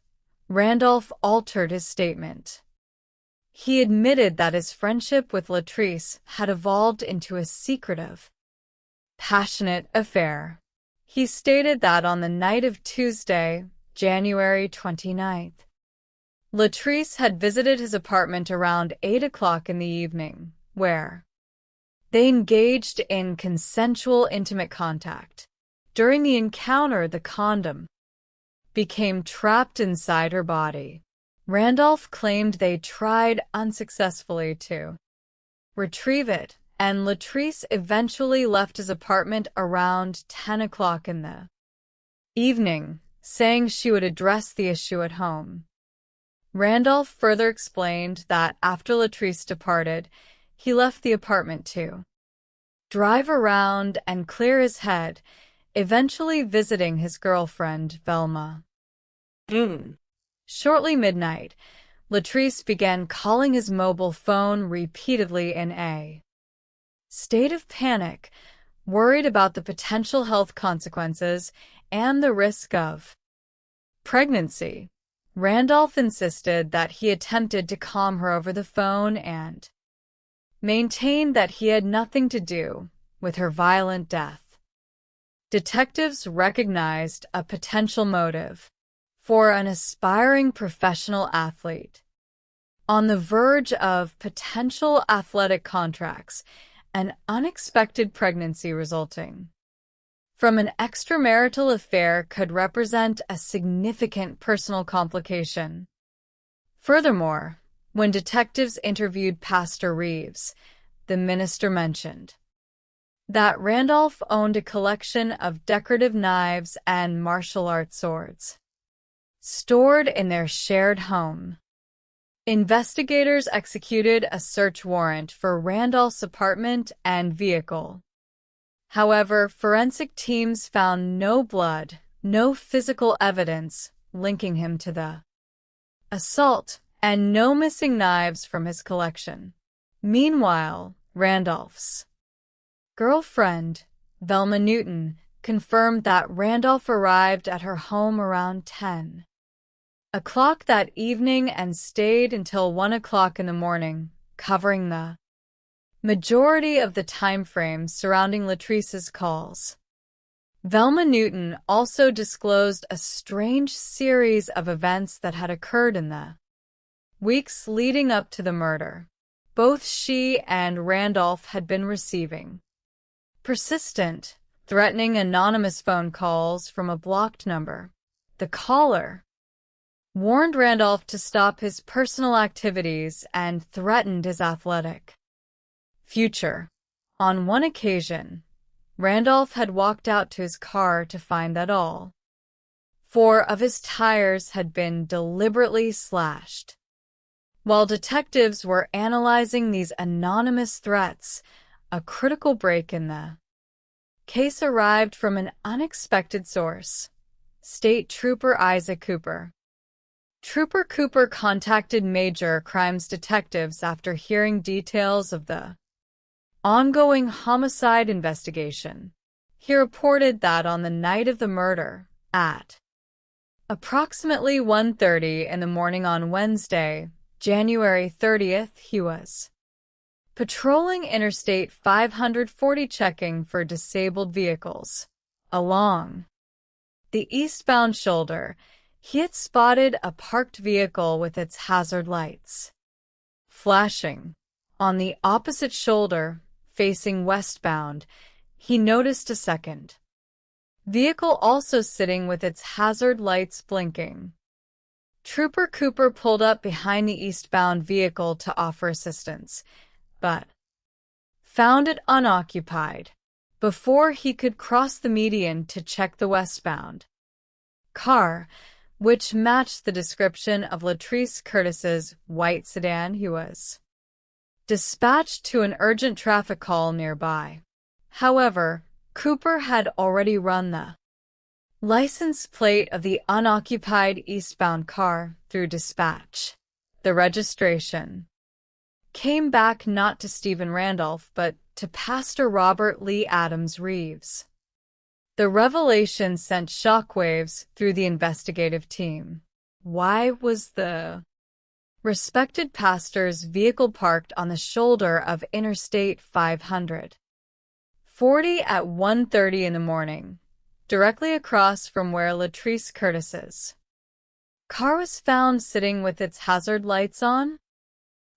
Randolph altered his statement. He admitted that his friendship with Latrice had evolved into a secretive, passionate affair. He stated that on the night of Tuesday, January 29th, Latrice had visited his apartment around 8 o'clock in the evening, where they engaged in consensual intimate contact. During the encounter, the condom became trapped inside her body. Randolph claimed they tried unsuccessfully to retrieve it, and Latrice eventually left his apartment around 10 o'clock in the evening, saying she would address the issue at home. Randolph further explained that after Latrice departed, he left the apartment to drive around and clear his head, eventually visiting his girlfriend, Velma. Shortly midnight, Latrice began calling his mobile phone repeatedly in a state of panic, worried about the potential health consequences and the risk of pregnancy. Randolph insisted that he attempted to calm her over the phone and maintained that he had nothing to do with her violent death. Detectives recognized a potential motive for an aspiring professional athlete on the verge of potential athletic contracts, an unexpected pregnancy resulting from an extramarital affair could represent a significant personal complication. Furthermore, when detectives interviewed Pastor Reeves, the minister mentioned that Randolph owned a collection of decorative knives and martial arts swords stored in their shared home. Investigators executed a search warrant for Randolph's apartment and vehicle. However, forensic teams found no blood, no physical evidence linking him to the assault, and no missing knives from his collection. Meanwhile, Randolph's girlfriend, Velma Newton, confirmed that Randolph arrived at her home around 10 o'clock that evening and stayed until 1 o'clock in the morning, covering the majority of the time frames surrounding Latrice's calls. Velma Newton also disclosed a strange series of events that had occurred in the weeks leading up to the murder. Both she and Randolph had been receiving persistent, threatening anonymous phone calls from a blocked number. The caller warned Randolph to stop his personal activities and threatened his athletic future. On one occasion, Randolph had walked out to his car to find that all 4 of his tires had been deliberately slashed. While detectives were analyzing these anonymous threats, a critical break in the case arrived from an unexpected source. State Trooper Isaac Cooper. Trooper Cooper contacted major crimes detectives after hearing details of the ongoing homicide investigation. He reported that on the night of the murder, at approximately 1:30 in the morning on Wednesday, January 30th, he was patrolling Interstate 540 checking for disabled vehicles. Along the eastbound shoulder, he had spotted a parked vehicle with its hazard lights flashing. On the opposite shoulder, facing westbound, he noticed a second vehicle also sitting with its hazard lights blinking. Trooper Cooper pulled up behind the eastbound vehicle to offer assistance, but found it unoccupied before he could cross the median to check the westbound car, which matched the description of Latrice Curtis's white sedan. He was dispatched to an urgent traffic call nearby. However, Cooper had already run the license plate of the unoccupied eastbound car through dispatch. The registration came back not to Stephen Randolph, but to Pastor Robert Lee Adams Reeves. The revelation sent shockwaves through the investigative team. Why was the respected pastor's vehicle parked on the shoulder of Interstate 540 at 1:30 in the morning, directly across from where Latrice Curtis's car was found sitting with its hazard lights on?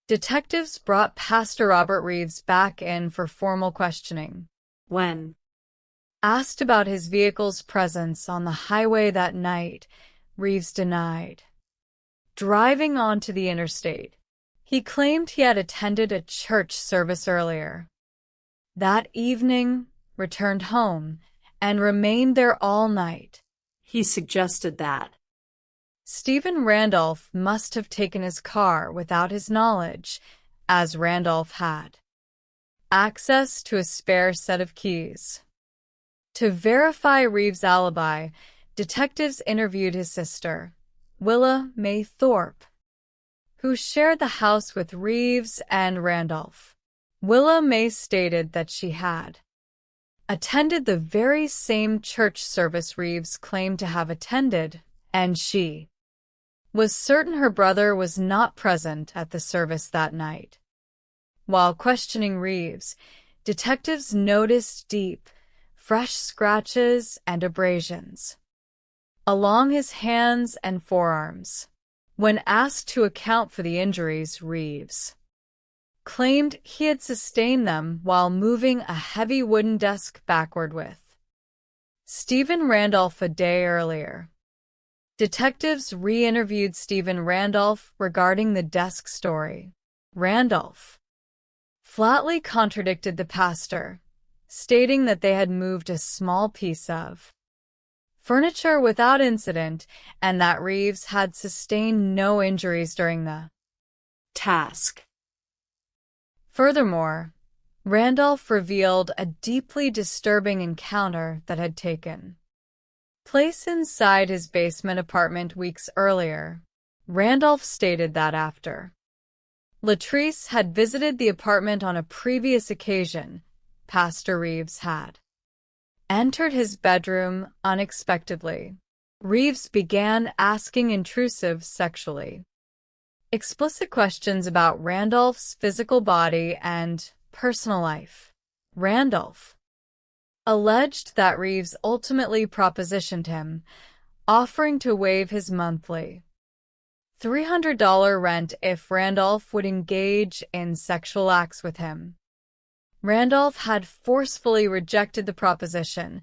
Detectives brought Pastor Robert Reeves back in for formal questioning. When asked about his vehicle's presence on the highway that night, Reeves denied driving onto the interstate. He claimed he had attended a church service earlier that evening, returned home, and remained there all night. He suggested that Stephen Randolph must have taken his car without his knowledge, as Randolph had access to a spare set of keys. To verify Reeves' alibi, detectives interviewed his sister, Willa Mae Thorpe, who shared the house with Reeves and Randolph. Willa Mae stated that she had attended the very same church service Reeves claimed to have attended, and she was certain her brother was not present at the service that night. While questioning Reeves, detectives noticed deep, fresh scratches and abrasions along his hands and forearms. When asked to account for the injuries, Reeves claimed he had sustained them while moving a heavy wooden desk backward with Stephen Randolph a day earlier. Detectives re-interviewed Stephen Randolph regarding the desk story. Randolph flatly contradicted the pastor, stating that they had moved a small piece of furniture without incident and that Reeves had sustained no injuries during the task. Furthermore, Randolph revealed a deeply disturbing encounter that had taken place inside his basement apartment weeks earlier. Randolph stated that after Latrice had visited the apartment on a previous occasion, Pastor Reeves had entered his bedroom unexpectedly. Reeves began asking intrusive, sexually explicit questions about Randolph's physical body and personal life. Randolph alleged that Reeves ultimately propositioned him, offering to waive his monthly $300 rent if Randolph would engage in sexual acts with him. Randolph had forcefully rejected the proposition,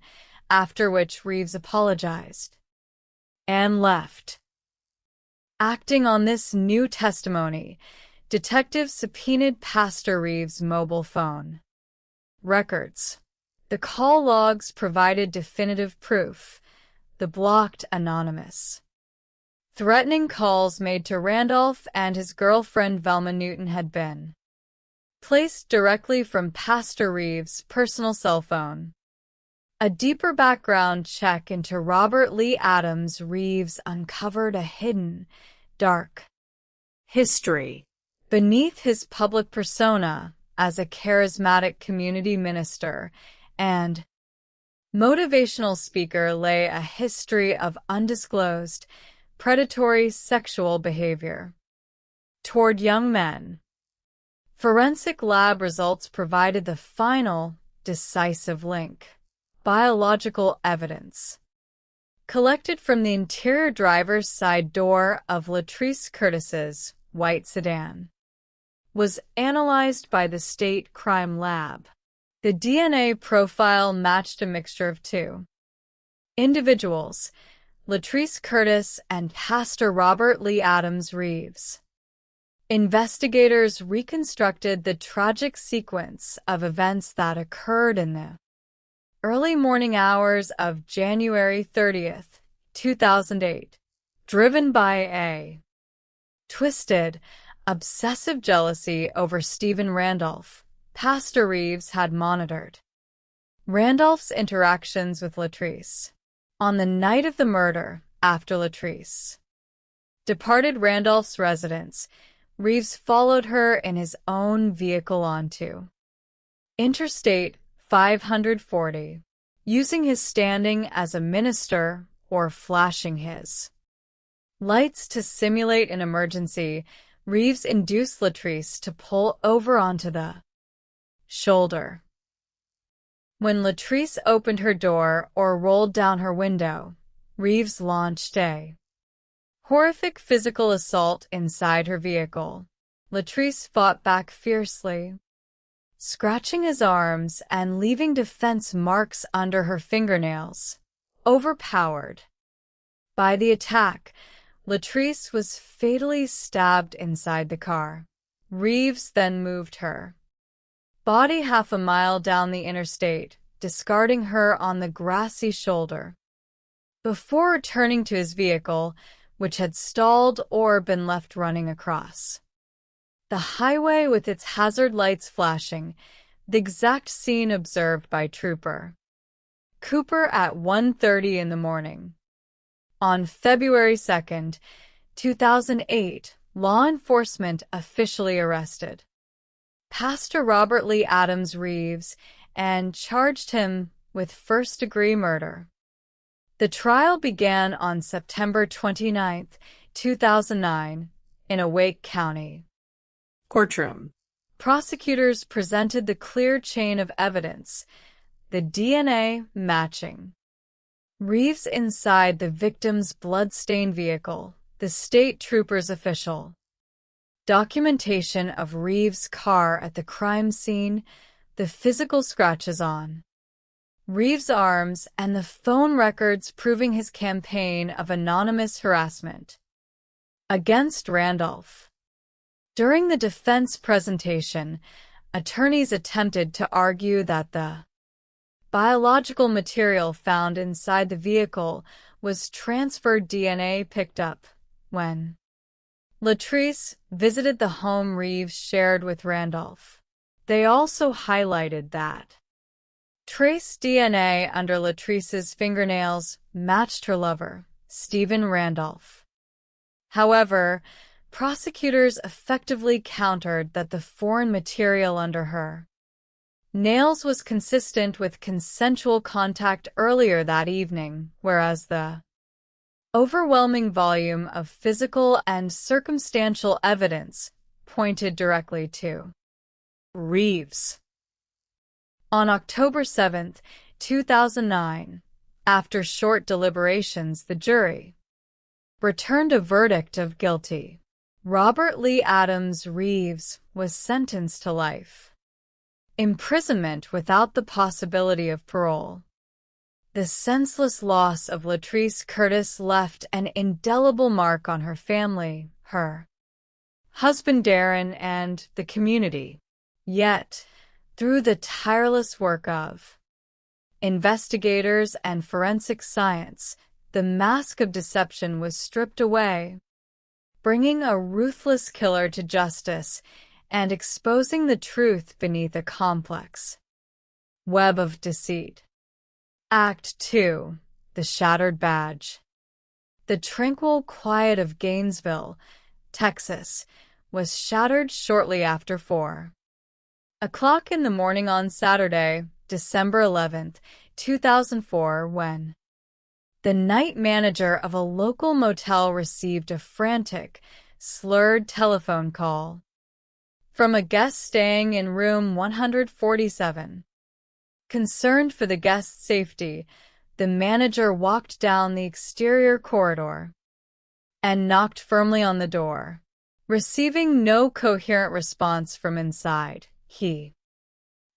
after which Reeves apologized and left. Acting on this new testimony, detectives subpoenaed Pastor Reeves' mobile phone records. The call logs provided definitive proof. The blocked anonymous, threatening calls made to Randolph and his girlfriend Velma Newton had been placed directly from Pastor Reeves' personal cell phone. A deeper background check into Robert Lee Adams Reeves uncovered a hidden, dark history beneath his public persona as a charismatic community minister and motivational speaker lay a history of undisclosed, predatory sexual behavior toward young men. Forensic lab results provided the final, decisive link. Biological evidence collected from the interior driver's side door of Latrice Curtis's white sedan was analyzed by the state crime lab. The DNA profile matched a mixture of two individuals, Latrice Curtis and Pastor Robert Lee Adams Reeves. Investigators reconstructed the tragic sequence of events that occurred in the early morning hours of January 30th, 2008, driven by a twisted, obsessive jealousy over Stephen Randolph. Pastor Reeves had monitored Randolph's interactions with Latrice. On the night of the murder, after Latrice departed Randolph's residence, Reeves followed her in his own vehicle onto Interstate 540, using his standing as a minister or flashing his lights to simulate an emergency. Reeves induced Latrice to pull over onto the shoulder. When Latrice opened her door or rolled down her window, Reeves launched a horrific physical assault inside her vehicle. Latrice fought back fiercely, scratching his arms and leaving defense marks under her fingernails. Overpowered by the attack, Latrice was fatally stabbed inside the car. Reeves then moved her body half a mile down the interstate, discarding her on the grassy shoulder. Before returning to his vehicle, which had stalled or been left running across the highway with its hazard lights flashing, the exact scene observed by Trooper Cooper at 1:30 in the morning. On February 2nd, 2008, law enforcement officially arrested Pastor Robert Lee Adams Reeves and charged him with first-degree murder. The trial began on September 29, 2009, in Wake County courtroom. Prosecutors presented the clear chain of evidence, the DNA matching Reeves inside the victim's blood-stained vehicle, the state trooper's official documentation of Reeves' car at the crime scene, the physical scratches on Reeves' arms, and the phone records proving his campaign of anonymous harassment against Randolph. During the defense presentation, attorneys attempted to argue that the biological material found inside the vehicle was transferred DNA picked up when Latrice visited the home Reeves shared with Randolph. They also highlighted that trace DNA under Latrice's fingernails matched her lover, Stephen Randolph. However, prosecutors effectively countered that the foreign material under her nails was consistent with consensual contact earlier that evening, whereas the overwhelming volume of physical and circumstantial evidence pointed directly to Reeves. On October 7, 2009, after short deliberations, the jury returned a verdict of guilty. Robert Lee Adams Reeves was sentenced to life imprisonment without the possibility of parole. The senseless loss of Latrice Curtis left an indelible mark on her family, her husband Darren, and the community. Yet, through the tireless work of investigators and forensic science, the mask of deception was stripped away, bringing a ruthless killer to justice and exposing the truth beneath a complex web of deceit. Act 2. The Shattered Badge. The tranquil quiet of Gainesville, Texas, was shattered shortly after 4:00 in the morning on Saturday, December 11th, 2004, when the night manager of a local motel received a frantic, slurred telephone call from a guest staying in room 147. Concerned for the guest's safety, the manager walked down the exterior corridor and knocked firmly on the door. Receiving no coherent response from inside, he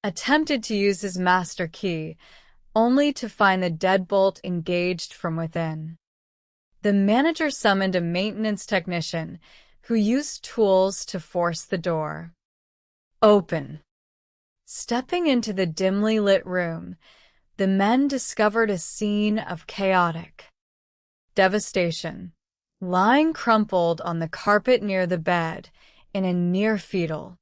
attempted to use his master key, only to find the deadbolt engaged from within. The manager summoned a maintenance technician who used tools to force the door open. Stepping into the dimly lit room, the men discovered a scene of chaotic devastation. Lying crumpled on the carpet near the bed in a near-fetal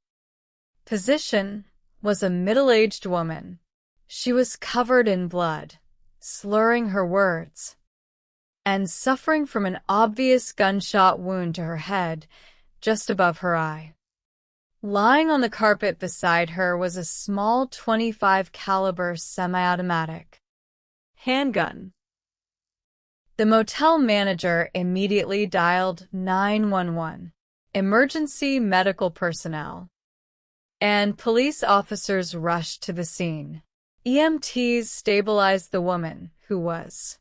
position was a middle-aged woman. She was covered in blood, slurring her words, and suffering from an obvious gunshot wound to her head just above her eye. Lying on the carpet beside her was a small .25 caliber semi-automatic handgun. The motel manager immediately dialed 911, emergency medical personnel, and police officers rushed to the scene. EMTs stabilized the woman, who was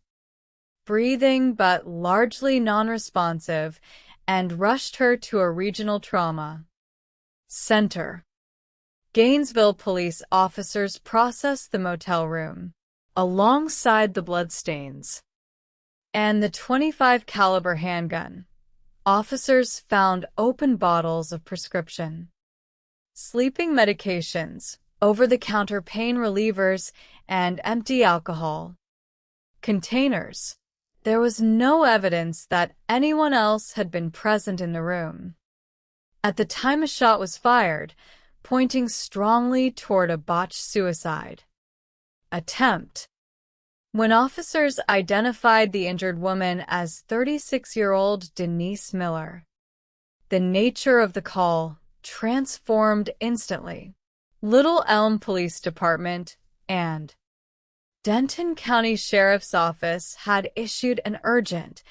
breathing but largely non-responsive, and rushed her to a regional trauma center. Gainesville police officers processed the motel room, alongside the bloodstains and the .25 caliber handgun. Officers found open bottles of prescription sleeping medications, over-the-counter pain relievers, and empty alcohol containers. There was no evidence that anyone else had been present in the room at the time a shot was fired, pointing strongly toward a botched suicide attempt. When officers identified the injured woman as 36-year-old Denise Miller, the nature of the call transformed instantly. Little Elm Police Department and Denton County Sheriff's Office had issued an urgent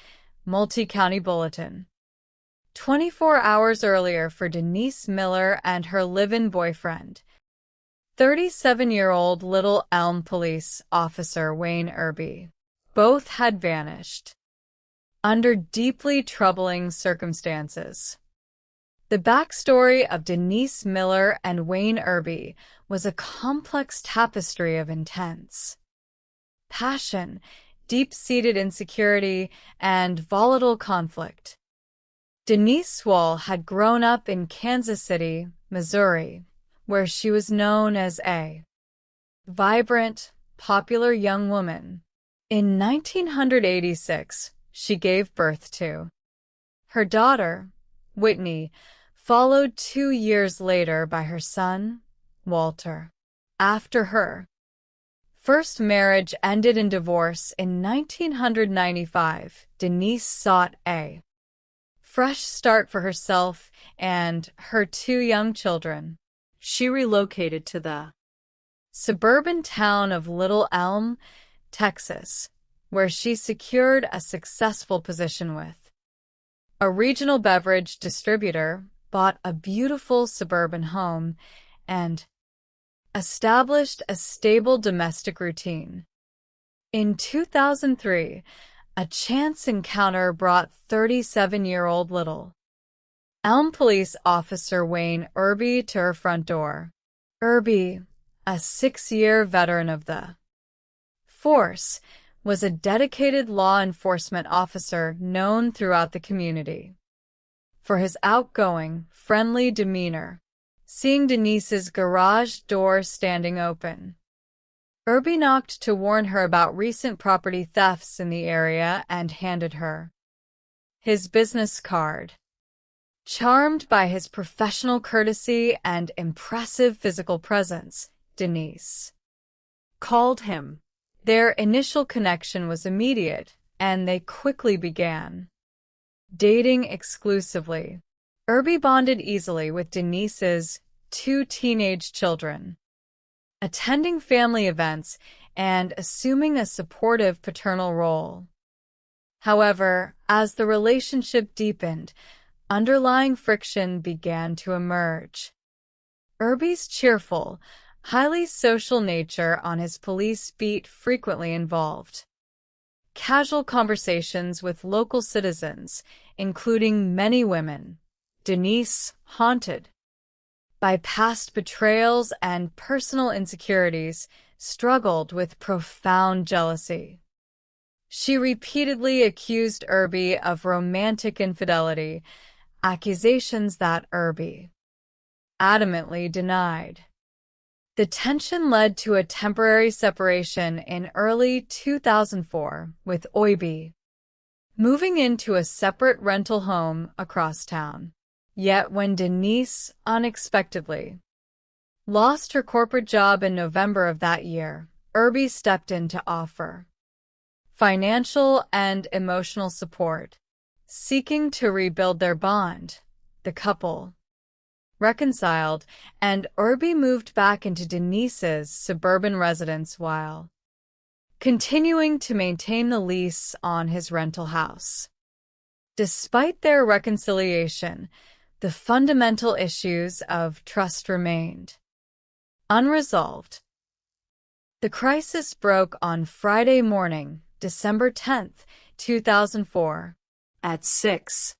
multi-county bulletin 24 hours earlier for Denise Miller and her live-in boyfriend, 37-year-old Little Elm Police Officer Wayne Irby. Both had vanished under deeply troubling circumstances. The backstory of Denise Miller and Wayne Irby was a complex tapestry of intense passion, deep-seated insecurity, and volatile conflict. Denise Swall had grown up in Kansas City, Missouri, where she was known as a vibrant, popular young woman. In 1986, she gave birth to her daughter, Whitney, followed 2 years later by her son, Walter. After her first marriage ended in divorce in 1995, Denise sought a fresh start for herself and her 2 young children. She relocated to the suburban town of Little Elm, Texas, where she secured a successful position with a regional beverage distributor, bought a beautiful suburban home, and established a stable domestic routine. In 2003, a chance encounter brought 37-year-old Little Elm Police Officer Wayne Irby to her front door. Irby, a 6-year veteran of the force, was a dedicated law enforcement officer known throughout the community for his outgoing, friendly demeanor. Seeing Denise's garage door standing open, Irby knocked to warn her about recent property thefts in the area and handed her his business card. Charmed by his professional courtesy and impressive physical presence, Denise called him. Their initial connection was immediate, and they quickly began dating exclusively. Irby bonded easily with Denise's 2 teenage children, attending family events and assuming a supportive paternal role. However, as the relationship deepened, underlying friction began to emerge. Irby's cheerful, highly social nature on his police beat frequently involved casual conversations with local citizens, including many women. Denise, haunted by past betrayals and personal insecurities, struggled with profound jealousy. She repeatedly accused Irby of romantic infidelity, accusations that Irby adamantly denied. The tension led to a temporary separation in early 2004, with Irby moving into a separate rental home across town. Yet when Denise unexpectedly lost her corporate job in November of that year, Irby stepped in to offer financial and emotional support, seeking to rebuild their bond. The couple reconciled, and Irby moved back into Denise's suburban residence while continuing to maintain the lease on his rental house. Despite their reconciliation, the fundamental issues of trust remained unresolved. The crisis broke on Friday morning, December 10th, 2004, at 6:00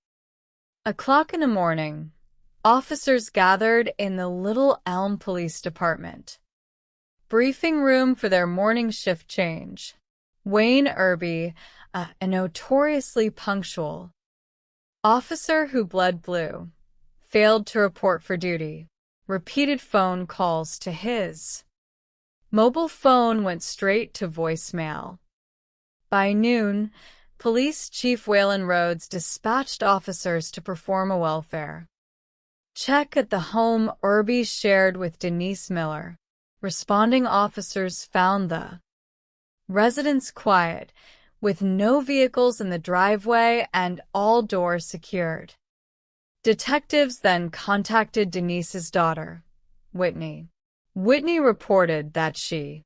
in the morning. Officers gathered in the Little Elm Police Department briefing room for their morning shift change. Wayne Irby, a notoriously punctual officer who bled blue, failed to report for duty. Repeated phone calls to his mobile phone went straight to voicemail. By noon, Police Chief Waylon Rhodes dispatched officers to perform a welfare check at the home Irby shared with Denise Miller. Responding officers found the residence quiet, with no vehicles in the driveway and all doors secured. Detectives then contacted Denise's daughter, Whitney. Whitney reported that she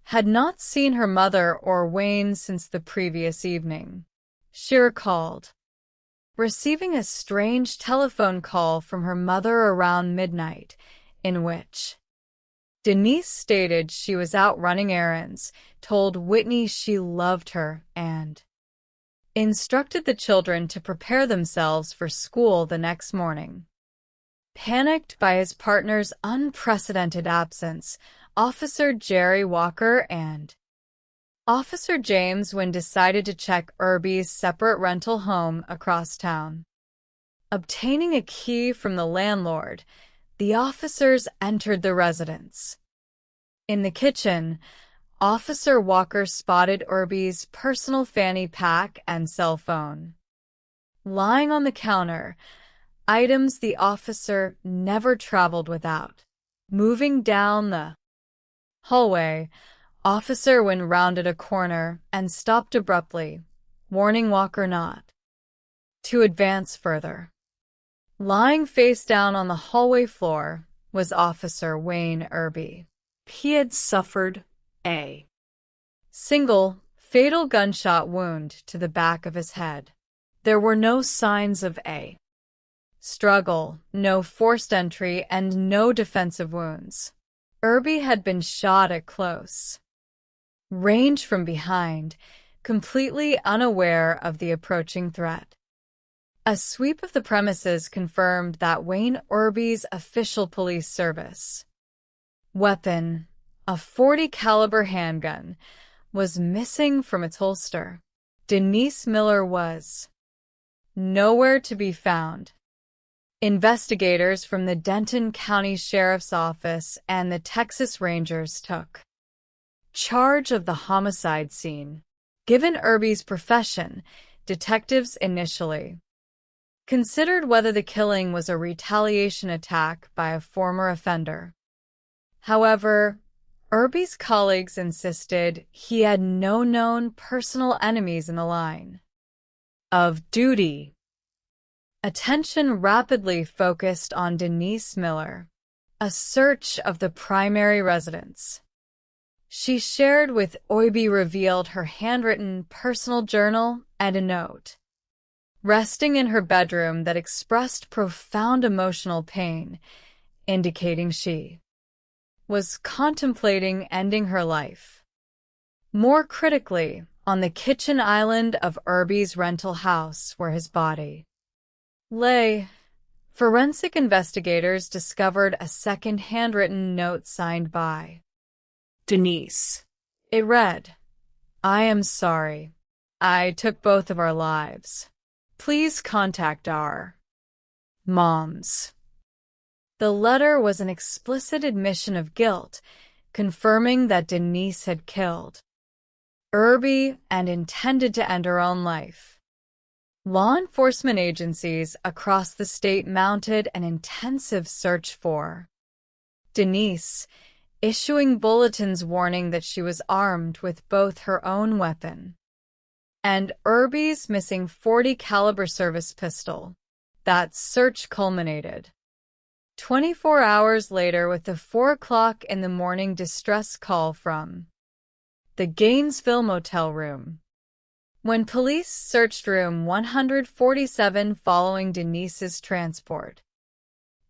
had not seen her mother or Wayne since the previous evening. She recalled receiving a strange telephone call from her mother around midnight, in which Denise stated she was out running errands, told Whitney she loved her, and instructed the children to prepare themselves for school the next morning. Panicked by his partner's unprecedented absence, Officer Jerry Walker and Officer James Wynn decided to check Irby's separate rental home across town. Obtaining a key from the landlord, the officers entered the residence. In the kitchen, Officer Walker spotted Irby's personal fanny pack and cell phone lying on the counter, items the officer never traveled without. Moving down the hallway, Officer Wynn rounded a corner and stopped abruptly, warning Walker not to advance further. Lying face down on the hallway floor was Officer Wayne Irby. He had suffered a single, fatal gunshot wound to the back of his head. There were no signs of a struggle, no forced entry, and no defensive wounds. Irby had been shot at close range from behind, completely unaware of the approaching threat. A sweep of the premises confirmed that Wayne Irby's official police service weapon, a .40 caliber handgun, was missing from its holster. Denise Miller was nowhere to be found. Investigators from the Denton County Sheriff's Office and the Texas Rangers took charge of the homicide scene. Given Irby's profession, detectives initially considered whether the killing was a retaliation attack by a former offender. However, Irby's colleagues insisted he had no known personal enemies in the line of duty. Attention rapidly focused on Denise Miller, a search of the primary residence. She shared with Irby revealed her handwritten personal journal and a note, resting in her bedroom that expressed profound emotional pain, indicating she was contemplating ending her life. More critically, on the kitchen island of Irby's rental house where his body lay, forensic investigators discovered a second handwritten note signed by Denise. It read, "I am sorry. I took both of our lives. Please contact our moms." The letter was an explicit admission of guilt, confirming that Denise had killed Irby and intended to end her own life. Law enforcement agencies across the state mounted an intensive search for Denise, issuing bulletins warning that she was armed with both her own weapon and Irby's missing .40 caliber service pistol. That search culminated 24 hours later with the 4 o'clock in the morning distress call from the Gainesville motel room. When police searched room 147 following Denise's transport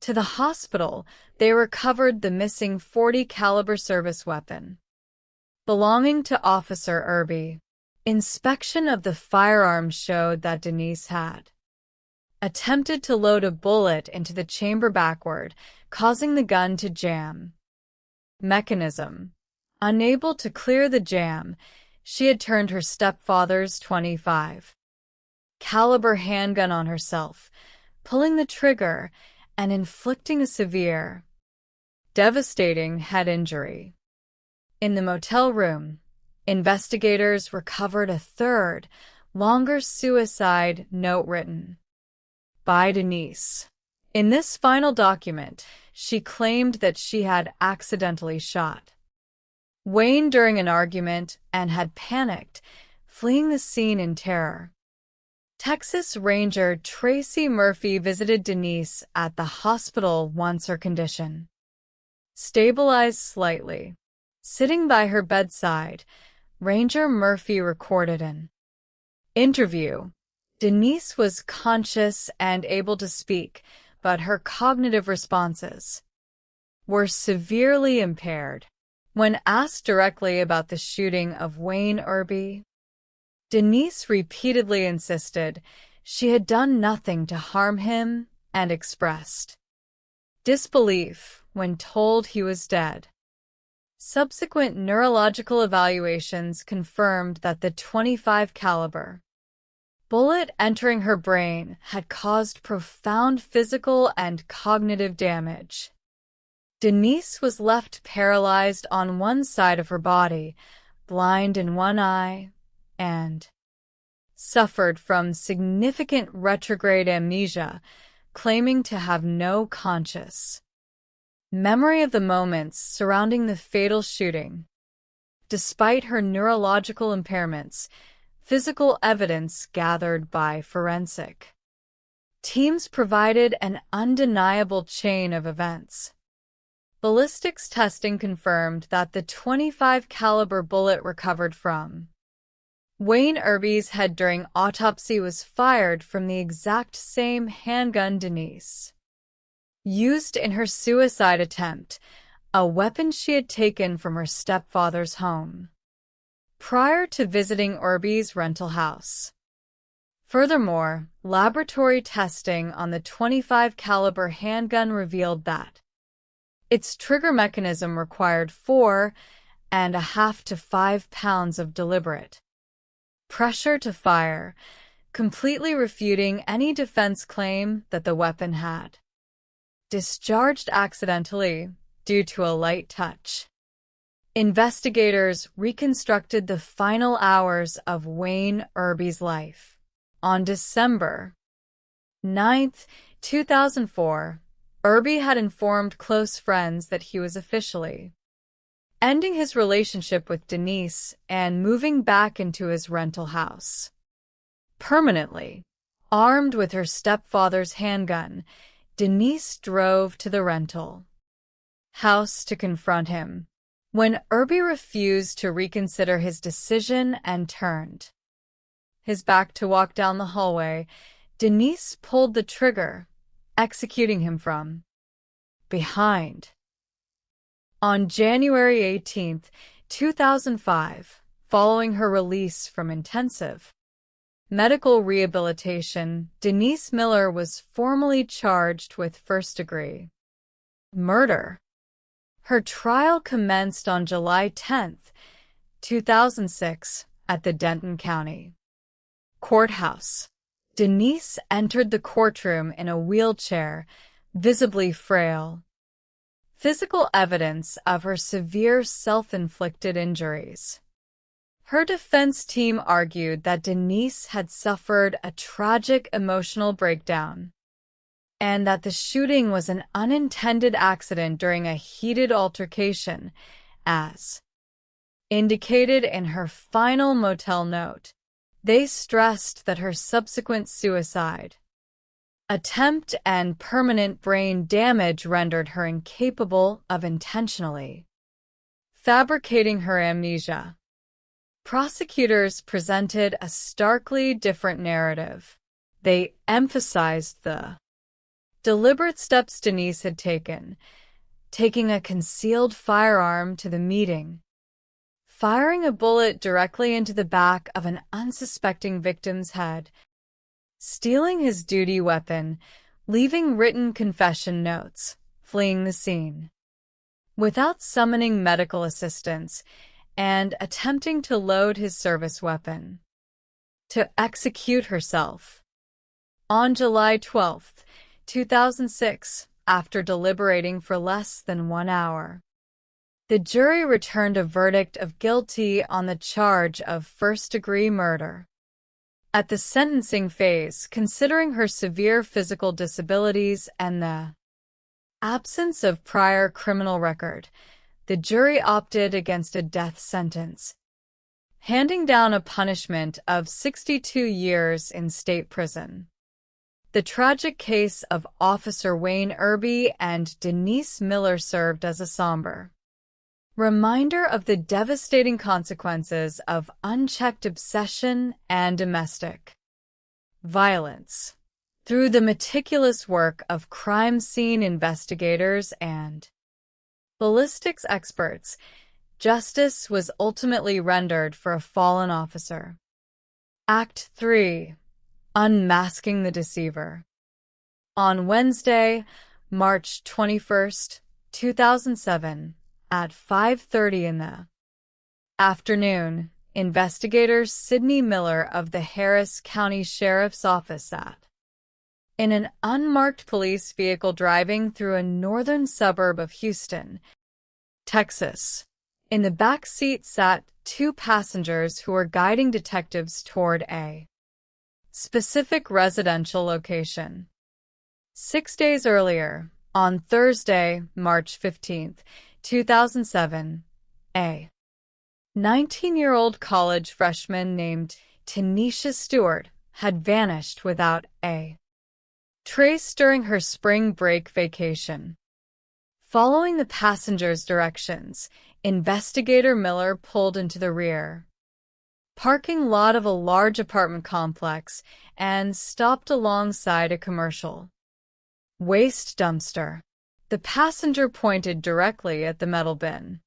to the hospital, they recovered the missing .40 caliber service weapon belonging to Officer Irby. Inspection of the firearm showed that Denise had attempted to load a bullet into the chamber backward, causing the gun to jam. Mechanism. Unable to clear the jam, she had turned her stepfather's .25 caliber handgun on herself, pulling the trigger and inflicting a severe, devastating head injury. In the motel room, investigators recovered a third, longer suicide note written by Denise. In this final document, she claimed that she had accidentally shot Wayne during an argument and had panicked, fleeing the scene in terror. Texas Ranger Tracy Murphy visited Denise at the hospital once her condition stabilized slightly. Sitting by her bedside, Ranger Murphy recorded an interview. Denise was conscious and able to speak, but her cognitive responses were severely impaired. When asked directly about the shooting of Wayne Irby, Denise repeatedly insisted she had done nothing to harm him and expressed disbelief when told he was dead. Subsequent neurological evaluations confirmed that the .25 caliber bullet entering her brain had caused profound physical and cognitive damage. Denise was left paralyzed on one side of her body, blind in one eye, and suffered from significant retrograde amnesia, claiming to have no conscious memory of the moments surrounding the fatal shooting. Despite her neurological impairments, physical evidence gathered by forensic teams provided an undeniable chain of events. Ballistics testing confirmed that the .25 caliber bullet recovered from Wayne Irby's head during autopsy was fired from the exact same handgun Denise used in her suicide attempt, a weapon she had taken from her stepfather's home prior to visiting Irby's rental house. Furthermore, laboratory testing on the .25 caliber handgun revealed that its trigger mechanism required 4.5 to 5 pounds of deliberate pressure to fire, completely refuting any defense claim that the weapon had discharged accidentally due to a light touch. Investigators reconstructed the final hours of Wayne Irby's life. On December 9th, 2004, Irby had informed close friends that he was officially ending his relationship with Denise and moving back into his rental house. Permanently, armed with her stepfather's handgun, Denise drove to the rental house to confront him. When Irby refused to reconsider his decision and turned his back to walk down the hallway, Denise pulled the trigger, executing him from behind. On January 18, 2005, following her release from intensive medical rehabilitation, Denise Miller was formally charged with first-degree murder. Her trial commenced on July 10, 2006, at the Denton County Courthouse. Denise entered the courtroom in a wheelchair, visibly frail. Physical evidence of her severe self-inflicted injuries. Her defense team argued that Denise had suffered a tragic emotional breakdown and that the shooting was an unintended accident during a heated altercation, as indicated in her final motel note. They stressed that her subsequent suicide attempt and permanent brain damage rendered her incapable of intentionally fabricating her amnesia. Prosecutors presented a starkly different narrative. They emphasized the deliberate steps Denise had taken, taking a concealed firearm to the meeting, firing a bullet directly into the back of an unsuspecting victim's head, stealing his duty weapon, leaving written confession notes, fleeing the scene without summoning medical assistance, and attempting to load his service weapon to execute herself. On July 12, 2006, after deliberating for less than 1 hour, the jury returned a verdict of guilty on the charge of first-degree murder. At the sentencing phase, considering her severe physical disabilities and the absence of prior criminal record, the jury opted against a death sentence, handing down a punishment of 62 years in state prison. The tragic case of Officer Wayne Irby and Denise Miller served as a somber reminder of the devastating consequences of unchecked obsession and domestic violence. Through the meticulous work of crime scene investigators and ballistics experts, justice was ultimately rendered for a fallen officer. Act 3. Unmasking the Deceiver. On Wednesday, March 21, 2007, at 5:30 in the afternoon, investigators Sidney Miller of the Harris County Sheriff's Office sat in an unmarked police vehicle driving through a northern suburb of Houston, Texas. In the back seat sat 2 passengers who were guiding detectives toward a specific residential location. 6 days earlier, on Thursday, March 15, 2007, a 19-year-old college freshman named Tanisha Stewart had vanished without a trace during her spring break vacation. Following the passenger's directions, investigator Miller pulled into the rear parking lot of a large apartment complex and stopped alongside a commercial waste dumpster. The passenger pointed directly at the metal bin.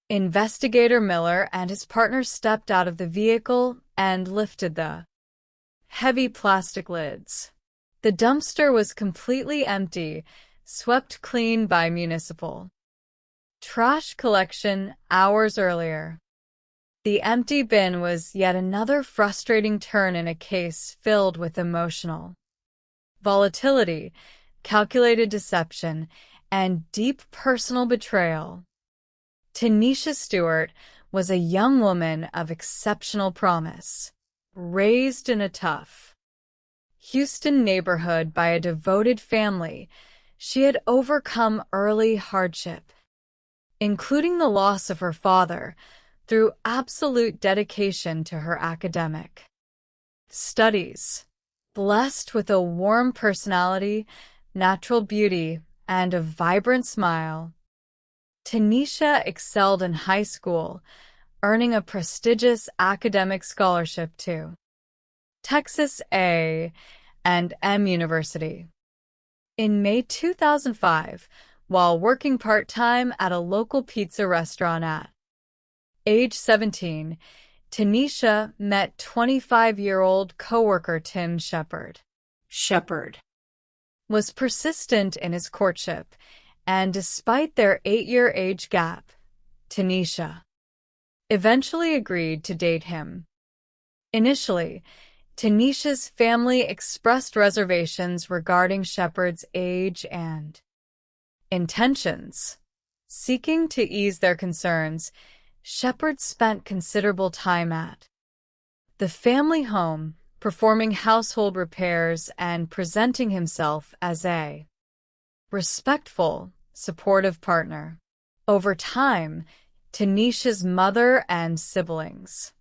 Investigator Miller and his partner stepped out of the vehicle and lifted the heavy plastic lids. The dumpster was completely empty, swept clean by municipal trash collection hours earlier. The empty bin was yet another frustrating turn in a case filled with emotional volatility, calculated deception, and deep personal betrayal. Tanisha Stewart was a young woman of exceptional promise, raised in a tough Houston neighborhood by a devoted family, she had overcome early hardship, including the loss of her father, through absolute dedication to her academic studies. Blessed with a warm personality, natural beauty, and a vibrant smile, Tanisha excelled in high school, earning a prestigious academic scholarship to Texas A&M University. In May 2005, while working part-time at a local pizza restaurant at age 17, Tanisha met 25-year-old coworker Tim Shepard. Shepard Was persistent in his courtship, and despite their 8-year age gap, Tanisha eventually agreed to date him. Initially, Tanisha's family expressed reservations regarding Shepard's age and intentions. Seeking to ease their concerns, Shepard spent considerable time at the family home, performing household repairs and presenting himself as a respectful, supportive partner. Over time, Tanisha's mother and siblings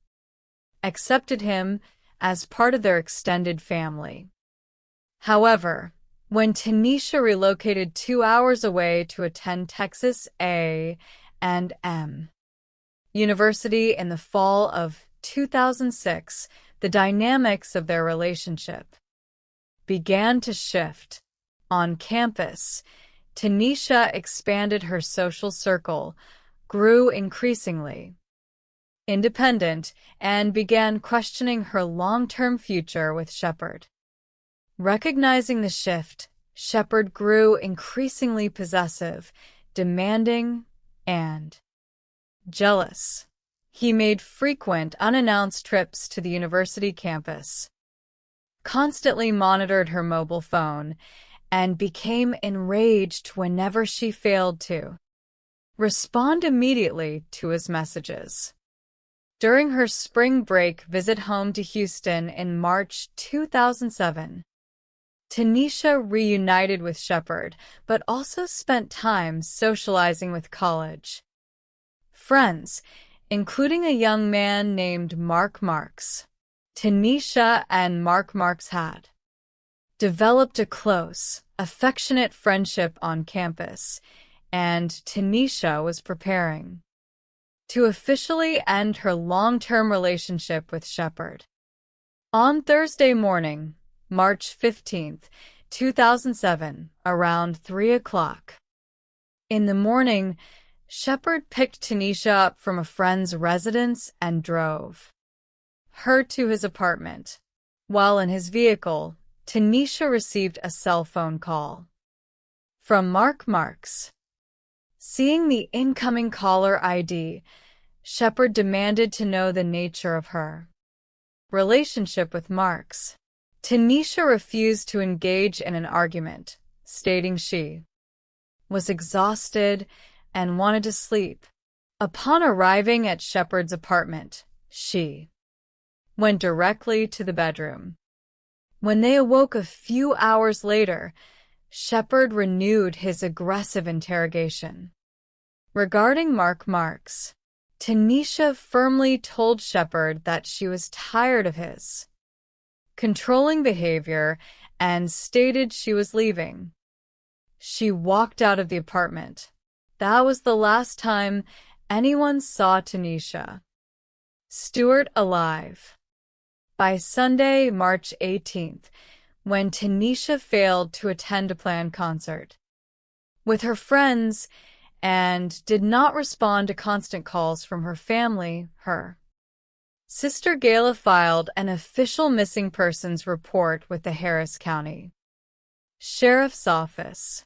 accepted him as part of their extended family. However, when Tanisha relocated 2 hours away to attend Texas A&M University in the fall of 2006, the dynamics of their relationship began to shift. On campus, Tanisha expanded her social circle, grew increasingly independent, and began questioning her long-term future with Shepard. Recognizing the shift, Shepard grew increasingly possessive, demanding, and jealous. He made frequent, unannounced trips to the university campus, constantly monitored her mobile phone, and became enraged whenever she failed to respond immediately to his messages. During her spring break visit home to Houston in March 2007, Tanisha reunited with Shepard, but also spent time socializing with college friends, including a young man named Mark Marks. Tanisha and Mark Marks had developed a close, affectionate friendship on campus, and Tanisha was preparing to officially end her long-term relationship with Shepard. On Thursday morning, March 15th, 2007, around 3 o'clock in the morning, Shepard picked Tanisha up from a friend's residence and drove her to his apartment. While in his vehicle, Tanisha received a cell phone call from Mark Marks. Seeing the incoming caller ID, Shepard demanded to know the nature of her relationship with Marks. Tanisha refused to engage in an argument, stating she was exhausted and wanted to sleep. Upon arriving at Shepard's apartment, she went directly to the bedroom. When they awoke a few hours later, Shepard renewed his aggressive interrogation. Regarding Mark Marks, Tanisha firmly told Shepard that she was tired of his controlling behavior and stated she was leaving. She walked out of the apartment. That was the last time anyone saw Tanisha Stewart alive. By Sunday, March 18th, when Tanisha failed to attend a planned concert with her friends and did not respond to constant calls from her family, her sister Gayla filed an official missing persons report with the Harris County Sheriff's Office.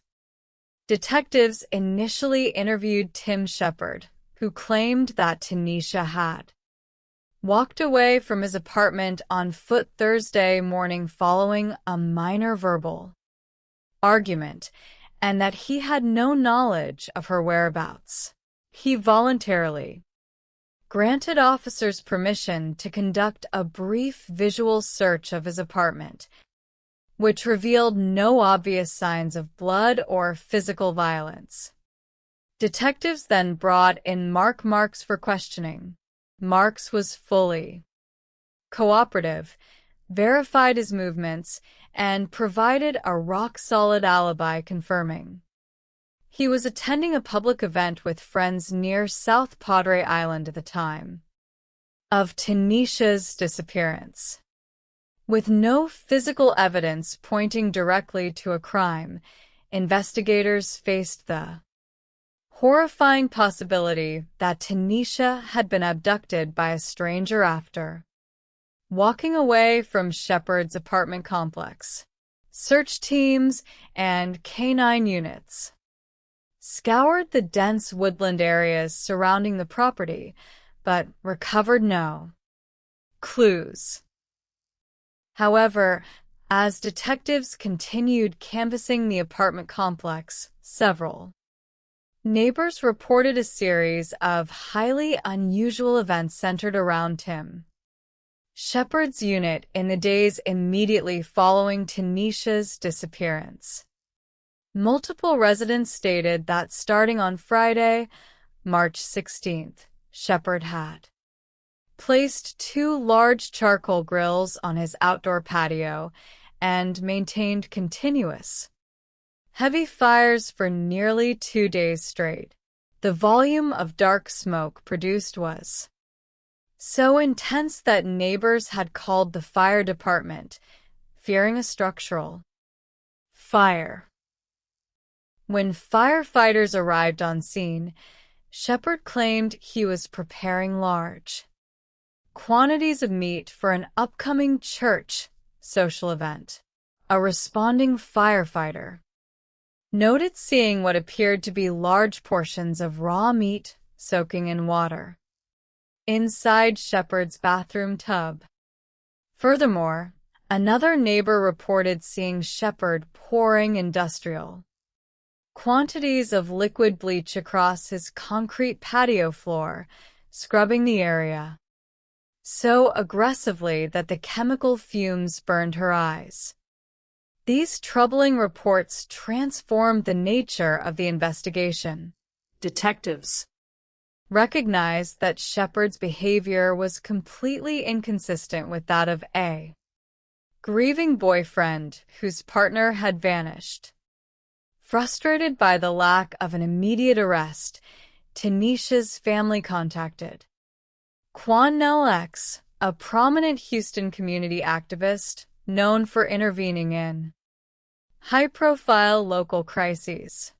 Detectives initially interviewed Tim Shepard, who claimed that Tanisha had walked away from his apartment on foot Thursday morning following a minor verbal argument, and that he had no knowledge of her whereabouts. He voluntarily granted officers permission to conduct a brief visual search of his apartment which revealed no obvious signs of blood or physical violence. Detectives then brought in Mark Marks for questioning. Marks was fully cooperative, verified his movements, and provided a rock-solid alibi confirming he was attending a public event with friends near South Padre Island at the time of Tanisha's disappearance. With no physical evidence pointing directly to a crime, investigators faced the horrifying possibility that Tanisha had been abducted by a stranger after walking away from Shepard's apartment complex. Search teams and canine units scoured the dense woodland areas surrounding the property, but recovered no clues. However, as detectives continued canvassing the apartment complex, several neighbors reported a series of highly unusual events centered around Tim Shepard's unit in the days immediately following Tanisha's disappearance. Multiple residents stated that starting on Friday, March 16th, Shepard had placed 2 large charcoal grills on his outdoor patio and maintained continuous heavy fires for nearly 2 days straight. The volume of dark smoke produced was so intense that neighbors had called the fire department, fearing a structural fire. When firefighters arrived on scene, Shepard claimed he was preparing large quantities of meat for an upcoming church social event. A responding firefighter noted seeing what appeared to be large portions of raw meat soaking in water inside Shepard's bathroom tub. Furthermore, another neighbor reported seeing Shepard pouring industrial quantities of liquid bleach across his concrete patio floor, scrubbing the area so aggressively that the chemical fumes burned her eyes. These troubling reports transformed the nature of the investigation. Detectives recognized that Shepard's behavior was completely inconsistent with that of a grieving boyfriend whose partner had vanished. Frustrated by the lack of an immediate arrest, Tanisha's family contacted Quannell X, a prominent Houston community activist known for intervening in high-profile local crises.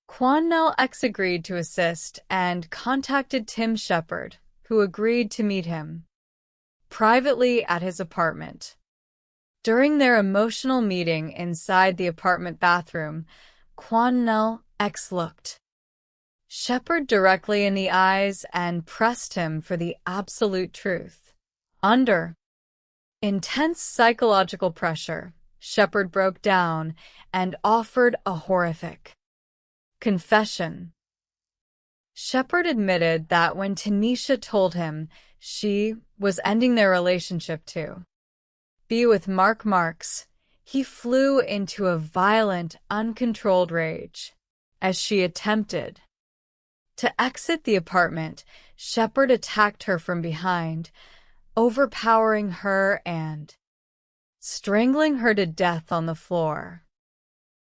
Quannell X agreed to assist and contacted Tim Shepard, who agreed to meet him privately at his apartment. During their emotional meeting inside the apartment bathroom, Quannell X looked Shepard directly in the eyes and pressed him for the absolute truth. Under intense psychological pressure, Shepard broke down and offered a horrific confession. Shepard admitted that when Tanisha told him she was ending their relationship to be with Mark Marks, he flew into a violent, uncontrolled rage. As she attempted to exit the apartment, Shepard attacked her from behind, overpowering her and strangling her to death on the floor.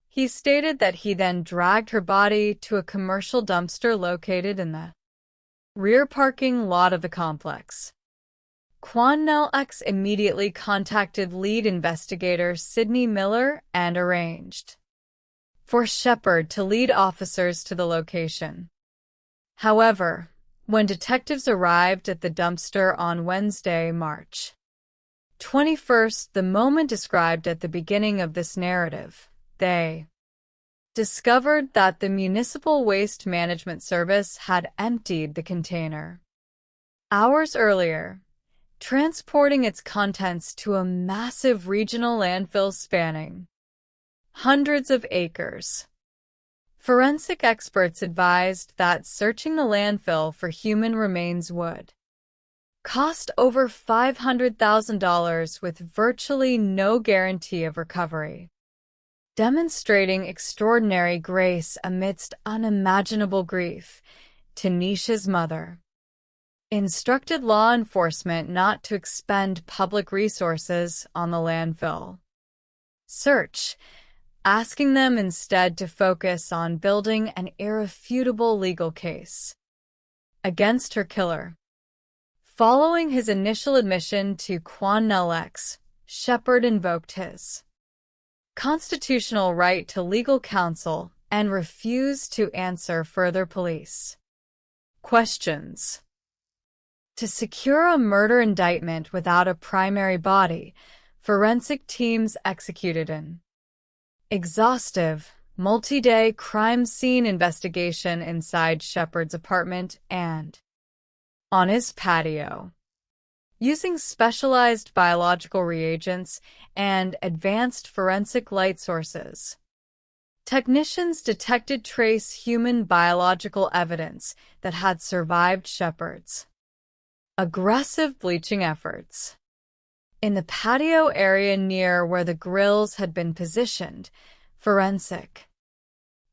He stated that he then dragged her body to a commercial dumpster located in the rear parking lot of the complex. Quannell X immediately contacted lead investigator Sidney Miller and arranged for Shepard to lead officers to the location. However, when detectives arrived at the dumpster on Wednesday, March 21st, the moment described at the beginning of this narrative, they discovered that the Municipal Waste Management Service had emptied the container hours earlier, transporting its contents to a massive regional landfill spanning hundreds of acres. Forensic experts advised that searching the landfill for human remains would cost over $500,000 with virtually no guarantee of recovery. Demonstrating extraordinary grace amidst unimaginable grief, Tanisha's mother instructed law enforcement not to expend public resources on the landfill search, asking them instead to focus on building an irrefutable legal case against her killer. Following his initial admission to Quan X, Shepard invoked his constitutional right to legal counsel and refused to answer further police questions. To secure a murder indictment without a primary body, forensic teams executed an exhaustive, multi-day crime scene investigation inside Shepard's apartment and on his patio. Using specialized biological reagents and advanced forensic light sources, technicians detected trace human biological evidence that had survived Shepard's aggressive bleaching efforts. In the patio area near where the grills had been positioned, forensic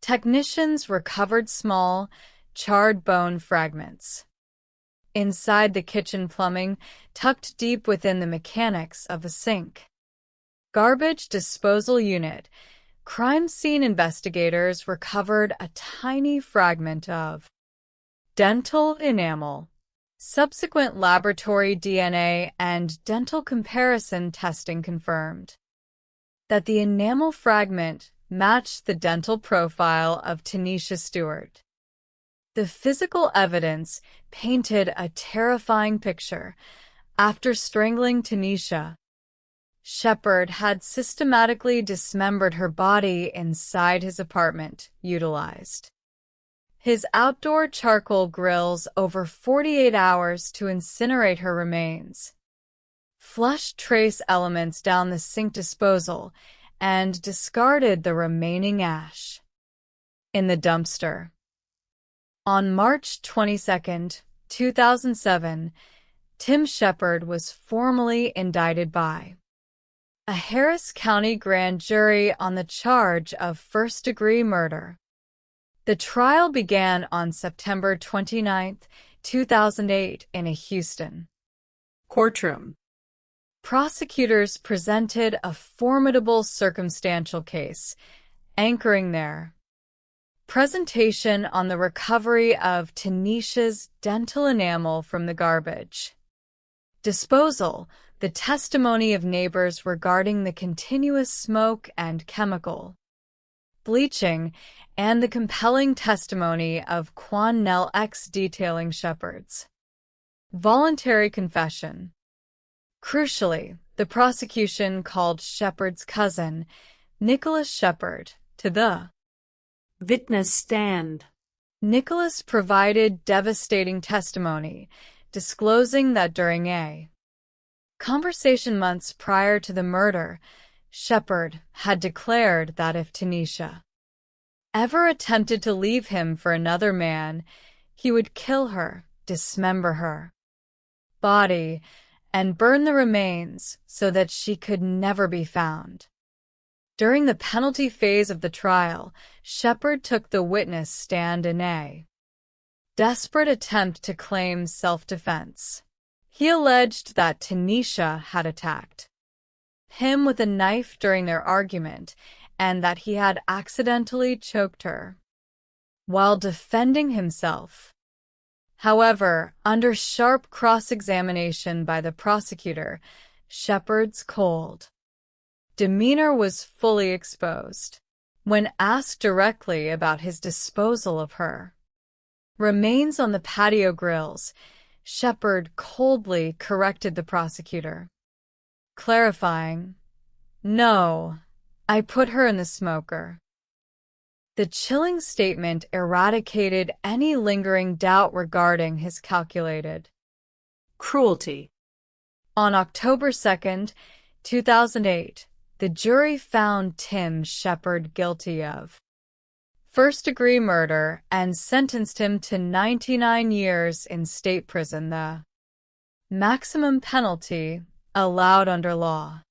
technicians recovered small, charred bone fragments. Inside the kitchen plumbing, tucked deep within the mechanics of a sink garbage disposal unit, crime scene investigators recovered a tiny fragment of dental enamel. Subsequent laboratory DNA and dental comparison testing confirmed that the enamel fragment matched the dental profile of Tanisha Stewart. The physical evidence painted a terrifying picture. After strangling Tanisha, Shepard had systematically dismembered her body inside his apartment, utilized his outdoor charcoal grills over 48 hours to incinerate her remains, flushed trace elements down the sink disposal, and discarded the remaining ash in the dumpster. On March 22, 2007, Tim Shepard was formally indicted by a Harris County grand jury on the charge of first-degree murder. The trial began on September 29, 2008 in a Houston courtroom. Prosecutors presented a formidable circumstantial case, anchoring their presentation on the recovery of Tanisha's dental enamel from the garbage disposal, the testimony of neighbors regarding the continuous smoke and chemical bleaching, and the compelling testimony of Quan X detailing Shepard's voluntary confession. Crucially, the prosecution called Shepard's cousin, Nicholas Shepard, to the witness stand. Nicholas provided devastating testimony, disclosing that during a conversation months prior to the murder, Shepard had declared that if Tanisha ever attempted to leave him for another man, he would kill her, dismember her body, and burn the remains so that she could never be found. During the penalty phase of the trial, Shepard took the witness stand in a desperate attempt to claim self-defense. He alleged that Tanisha had attacked him with a knife during their argument and that he had accidentally choked her while defending himself. However, under sharp cross-examination by the prosecutor, Shepard's cold demeanor was fully exposed. When asked directly about his disposal of her remains on the patio grills, Shepard coldly corrected the prosecutor, clarifying, "No, I put her in the smoker." The chilling statement eradicated any lingering doubt regarding his calculated cruelty. On October 2, 2008, the jury found Tim Shepard guilty of first-degree murder and sentenced him to 99 years in state prison. The maximum penalty allowed under law.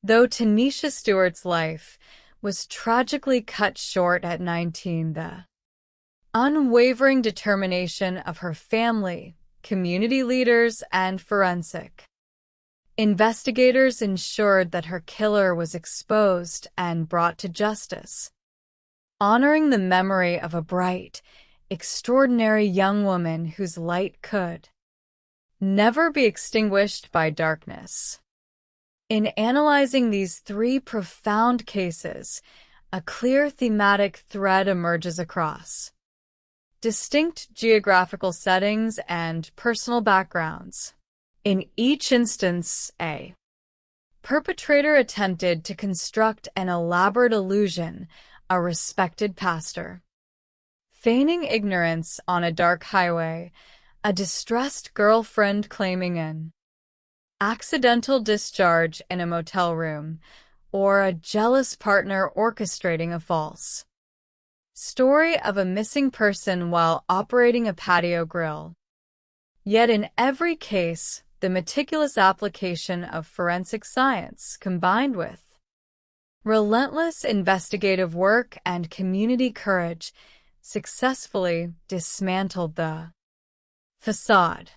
Though Tanisha Stewart's life was tragically cut short at 19, the unwavering determination of her family, community leaders, and forensic investigators ensured that her killer was exposed and brought to justice, honoring the memory of a bright, extraordinary young woman whose light could never be extinguished by darkness. In analyzing these three profound cases, a clear thematic thread emerges across distinct geographical settings and personal backgrounds. In each instance, a perpetrator attempted to construct an elaborate illusion, a respected pastor, feigning ignorance on a dark highway, a distressed girlfriend claiming an accidental discharge in a motel room, or a jealous partner orchestrating a false story of a missing person while operating a patio grill. Yet in every case, the meticulous application of forensic science combined with relentless investigative work and community courage successfully dismantled the facade.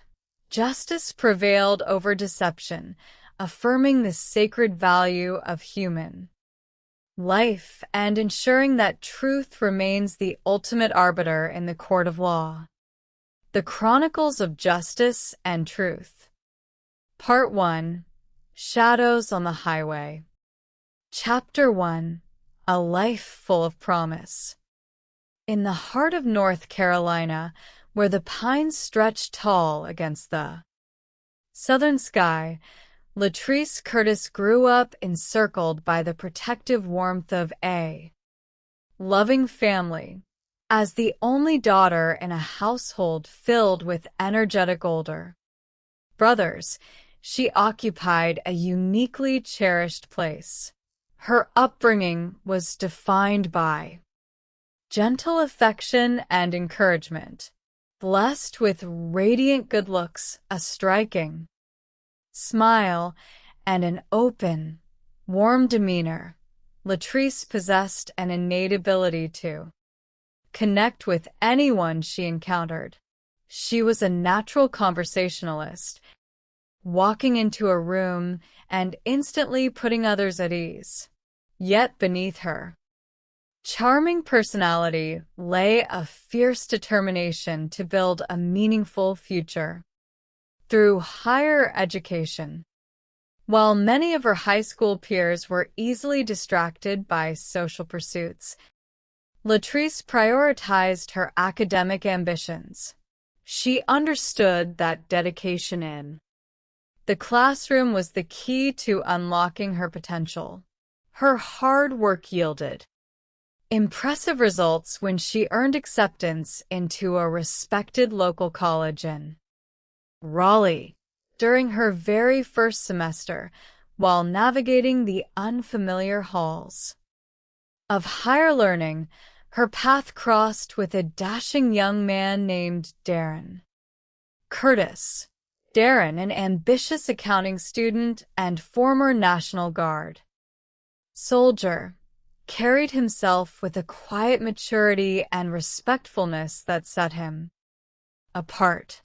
Justice prevailed over deception, affirming the sacred value of human life and ensuring that truth remains the ultimate arbiter in the court of law. The Chronicles of Justice and Truth. Part 1. Shadows on the Highway. Chapter 1. A Life Full of Promise. In the heart of North Carolina, where the pines stretch tall against the southern sky, Latrice Curtis grew up encircled by the protective warmth of a loving family. As the only daughter in a household filled with energetic older brothers, she occupied a uniquely cherished place. Her upbringing was defined by gentle affection and encouragement. Blessed with radiant good looks, a striking smile, and an open, warm demeanor, Latrice possessed an innate ability to connect with anyone she encountered. She was a natural conversationalist, walking into a room and instantly putting others at ease. Yet beneath her charming personality lay a fierce determination to build a meaningful future through higher education. While many of her high school peers were easily distracted by social pursuits, Latrice prioritized her academic ambitions. She understood that dedication in the classroom was the key to unlocking her potential. Her hard work yielded impressive results when she earned acceptance into a respected local college in Raleigh during her very first semester, while navigating the unfamiliar halls of higher learning. Her path crossed with a dashing young man named Darren Curtis. Darren, an ambitious accounting student and former National Guard soldier, carried himself with a quiet maturity and respectfulness that set him apart.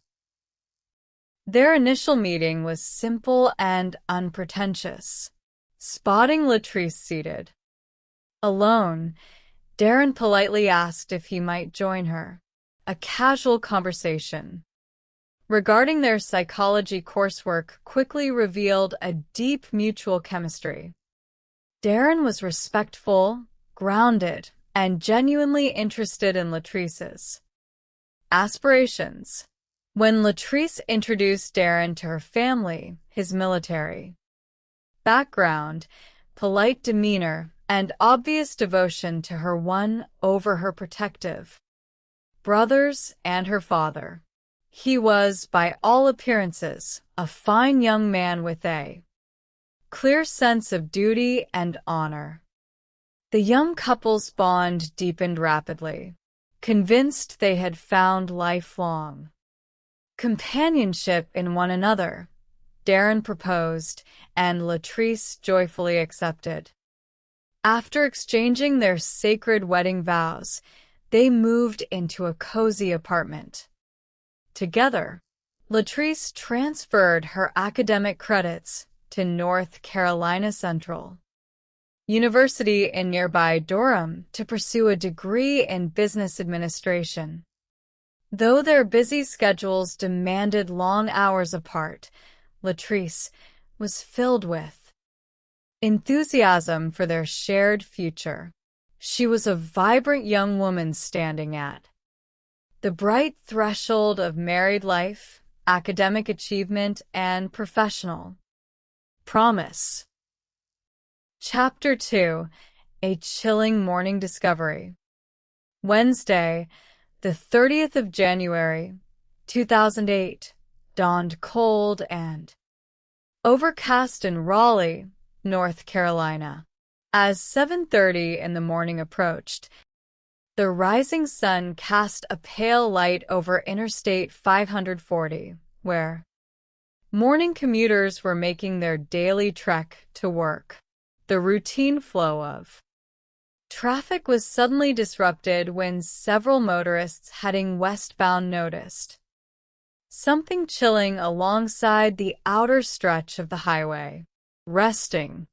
Their initial meeting was simple and unpretentious. Spotting Latrice seated alone, Darren politely asked if he might join her. A casual conversation regarding their psychology coursework quickly revealed a deep mutual chemistry. Darren was respectful, grounded, and genuinely interested in Latrice's aspirations. When Latrice introduced Darren to her family, his military background, polite demeanor, and obvious devotion to her won over her protective brothers and her father. He was, by all appearances, a fine young man with a clear sense of duty and honor. The young couple's bond deepened rapidly, convinced they had found lifelong companionship in one another. Darren proposed, and Latrice joyfully accepted. After exchanging their sacred wedding vows, they moved into a cozy apartment. Together, Latrice transferred her academic credits to North Carolina Central University in nearby Durham to pursue a degree in business administration. Though their busy schedules demanded long hours apart, Latrice was filled with enthusiasm for their shared future. She was a vibrant young woman standing at the bright threshold of married life, academic achievement, and professional promise. Chapter 2: A Chilling Morning Discovery. Wednesday, the 30th of January, 2008, dawned cold and overcast in Raleigh, North Carolina. As 7:30 in the morning approached, the rising sun cast a pale light over Interstate 540, where morning commuters were making their daily trek to work. The routine flow of traffic was suddenly disrupted when several motorists heading westbound noticed something chilling alongside the outer stretch of the highway. Resting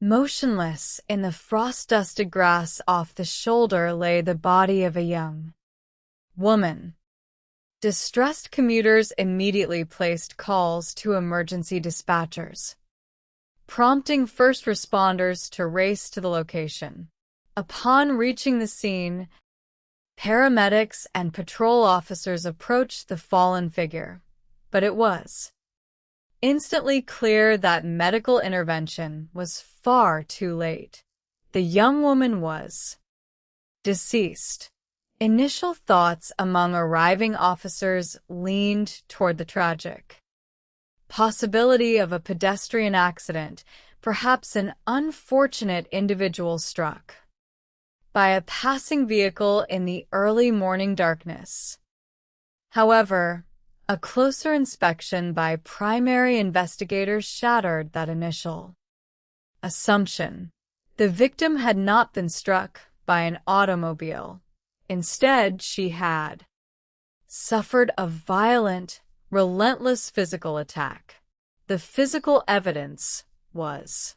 motionless in the frost-dusted grass off the shoulder lay the body of a young woman. Distressed commuters immediately placed calls to emergency dispatchers, prompting first responders to race to the location. Upon reaching the scene, paramedics and patrol officers approached the fallen figure, but it was instantly clear that medical intervention was far too late. The young woman was deceased. Initial thoughts among arriving officers leaned toward the tragic possibility of a pedestrian accident, perhaps an unfortunate individual struck by a passing vehicle in the early morning darkness. However, a closer inspection by primary investigators shattered that initial assumption. The victim had not been struck by an automobile. Instead, she had suffered a violent, relentless physical attack. The physical evidence was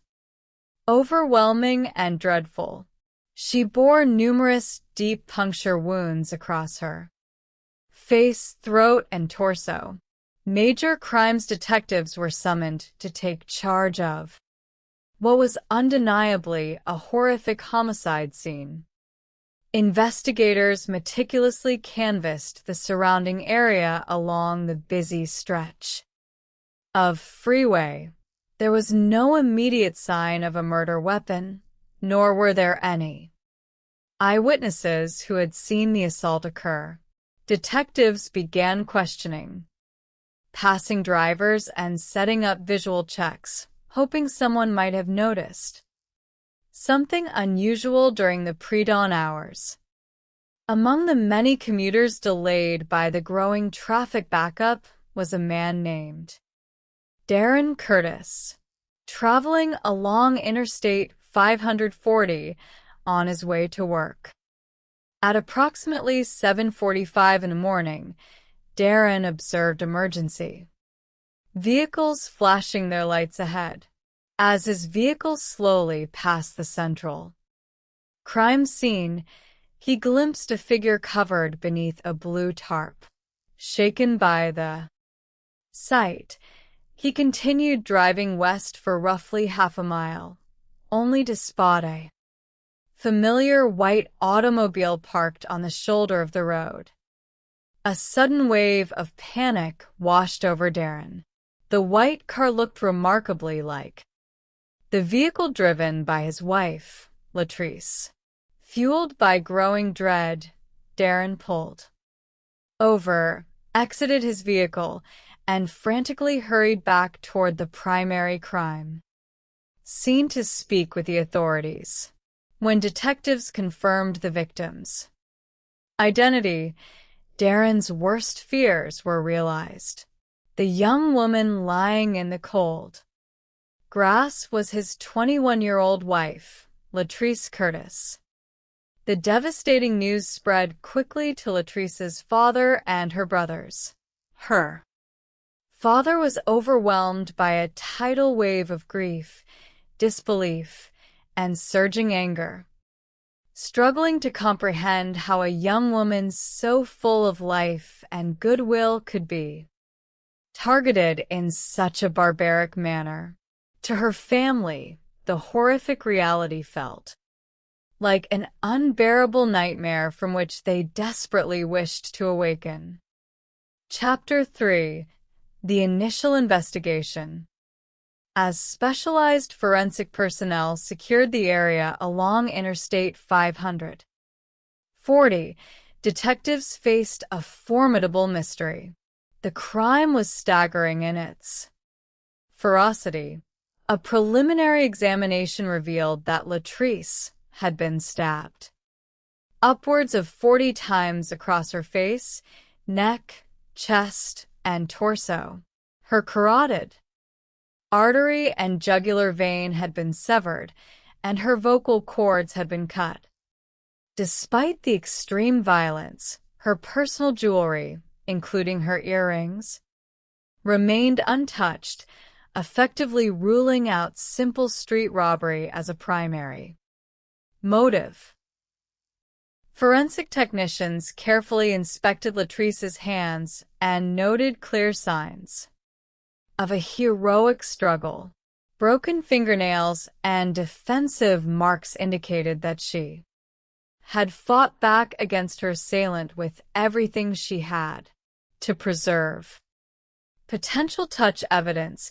overwhelming and dreadful. She bore numerous deep puncture wounds across her face, throat, and torso. Major crimes detectives were summoned to take charge of what was undeniably a horrific homicide scene. Investigators meticulously canvassed the surrounding area along the busy stretch of freeway. There was no immediate sign of a murder weapon, nor were there any eyewitnesses who had seen the assault occur. Detectives began questioning passing drivers and setting up visual checks, hoping someone might have noticed something unusual during the pre-dawn hours. Among the many commuters delayed by the growing traffic backup was a man named Darren Curtis, traveling along Interstate 540 on his way to work. At approximately 7:45 in the morning, Darren observed emergency vehicles flashing their lights ahead. As his vehicle slowly passed the central crime scene, he glimpsed a figure covered beneath a blue tarp. Shaken by the sight, he continued driving west for roughly half a mile, only to spot a familiar white automobile parked on the shoulder of the road. A sudden wave of panic washed over Darren. The white car looked remarkably like the vehicle driven by his wife, Latrice. Fueled by growing dread, Darren pulled over, exited his vehicle, and frantically hurried back toward the primary crime scene to speak with the authorities. When detectives confirmed the victim's identity, Darren's worst fears were realized. The young woman lying in the cold grass was his 21-year-old wife, Latrice Curtis. The devastating news spread quickly to Latrice's father and her brothers. Her father was overwhelmed by a tidal wave of grief, disbelief, and surging anger, struggling to comprehend how a young woman so full of life and goodwill could be targeted in such a barbaric manner. To her family, the horrific reality felt like an unbearable nightmare from which they desperately wished to awaken. Chapter 3: The Initial Investigation. As specialized forensic personnel secured the area along Interstate 540, detectives faced a formidable mystery. The crime was staggering in its ferocity. A preliminary examination revealed that Latrice had been stabbed upwards of 40 times across her face, neck, chest, and torso. Her carotid artery and jugular vein had been severed, and her vocal cords had been cut. Despite the extreme violence, her personal jewelry, including her earrings, remained untouched, effectively ruling out simple street robbery as a primary motive. Forensic technicians carefully inspected Latrice's hands and noted clear signs of a heroic struggle. Broken fingernails and defensive marks indicated that she had fought back against her assailant with everything she had to preserve potential touch evidence.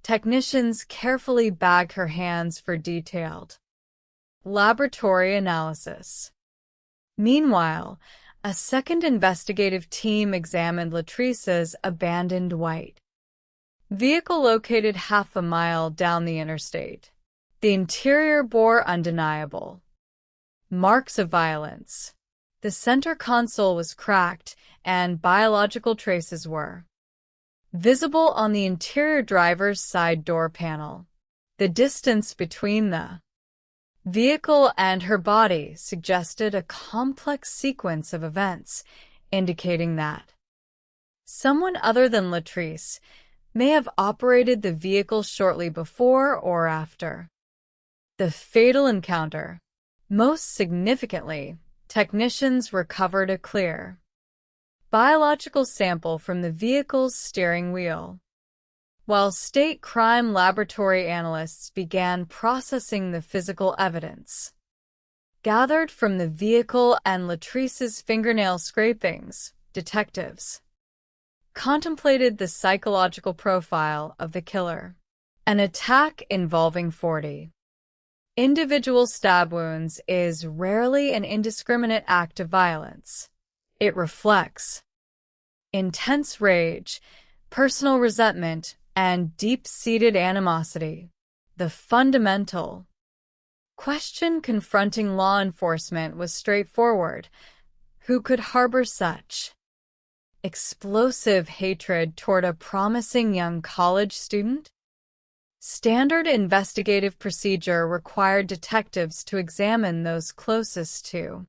Technicians carefully bagged her hands for detailed laboratory analysis. Meanwhile, a second investigative team examined Latrice's abandoned white vehicle located half a mile down the interstate. The interior bore undeniable marks of violence. The center console was cracked, and biological traces were visible on the interior driver's side door panel. The distance between the vehicle and her body suggested a complex sequence of events, indicating that someone other than Latrice may have operated the vehicle shortly before or after the fatal encounter. Most significantly, technicians recovered a clear biological sample from the vehicle's steering wheel, while state crime laboratory analysts began processing the physical evidence gathered from the vehicle and Latrice's fingernail scrapings. Detectives contemplated the psychological profile of the killer. An attack involving 40 individual stab wounds is rarely an indiscriminate act of violence. It reflects intense rage, personal resentment, and deep-seated animosity. The fundamental question confronting law enforcement was straightforward: who could harbor such explosive hatred toward a promising young college student? Standard investigative procedure required detectives to examine those closest to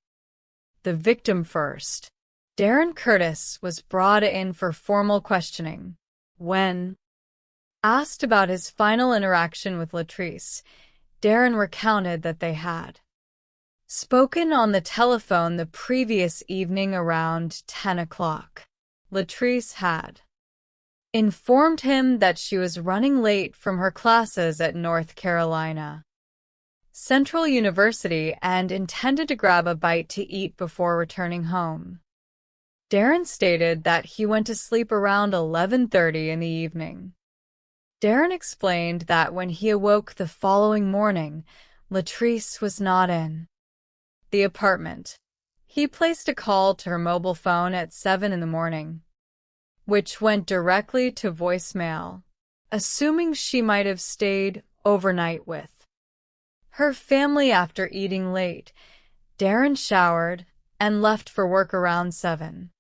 the victim first. Darren Curtis was brought in for formal questioning. When asked about his final interaction with Latrice, Darren recounted that they had spoken on the telephone the previous evening around 10 o'clock. Latrice had informed him that she was running late from her classes at North Carolina Central University and intended to grab a bite to eat before returning home. Darren stated that he went to sleep around 11:30 in the evening. Darren explained that when he awoke the following morning, Latrice was not in the apartment. He placed a call to her mobile phone at 7 in the morning, which went directly to voicemail, assuming she might have stayed overnight with her family after eating late. Darren showered and left for work around 7.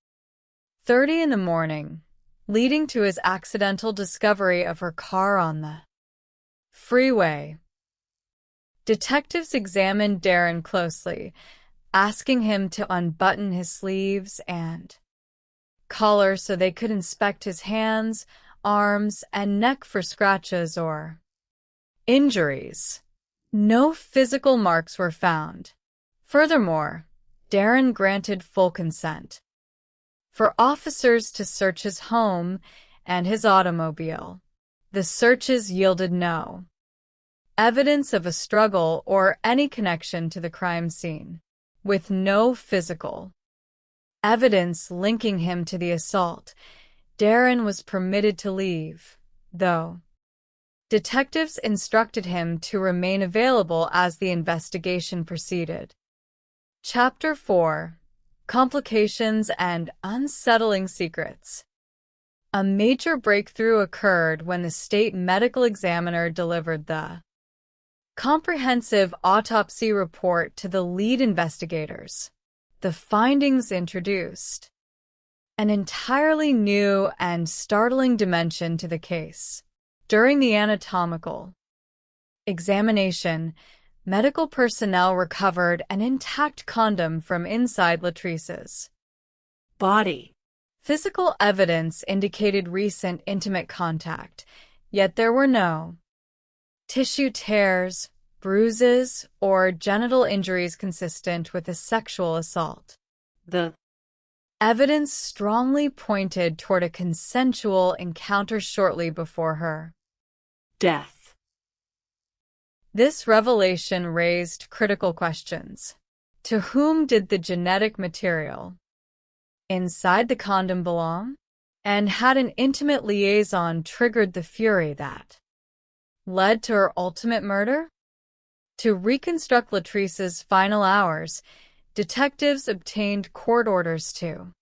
8:30 in the morning, leading to his accidental discovery of her car on the freeway. Detectives examined Darren closely, asking him to unbutton his sleeves and collar so they could inspect his hands, arms, and neck for scratches or injuries. No physical marks were found. Furthermore, Darren granted full consent for officers to search his home and his automobile. The searches yielded no evidence of a struggle or any connection to the crime scene, with no physical evidence linking him to the assault. Darren was permitted to leave, though detectives instructed him to remain available as the investigation proceeded. Chapter 4: Complications and Unsettling Secrets. A major breakthrough occurred when the state medical examiner delivered the comprehensive autopsy report to the lead investigators. The findings introduced an entirely new and startling dimension to the case. During the anatomical examination, medical personnel recovered an intact condom from inside Latrice's body. Physical evidence indicated recent intimate contact, yet there were no tissue tears, bruises, or genital injuries consistent with a sexual assault. The evidence strongly pointed toward a consensual encounter shortly before her death. This revelation raised critical questions. To whom did the genetic material inside the condom belong? And had an intimate liaison triggered the fury that led to her ultimate murder? To reconstruct Latrice's final hours, detectives obtained court orders to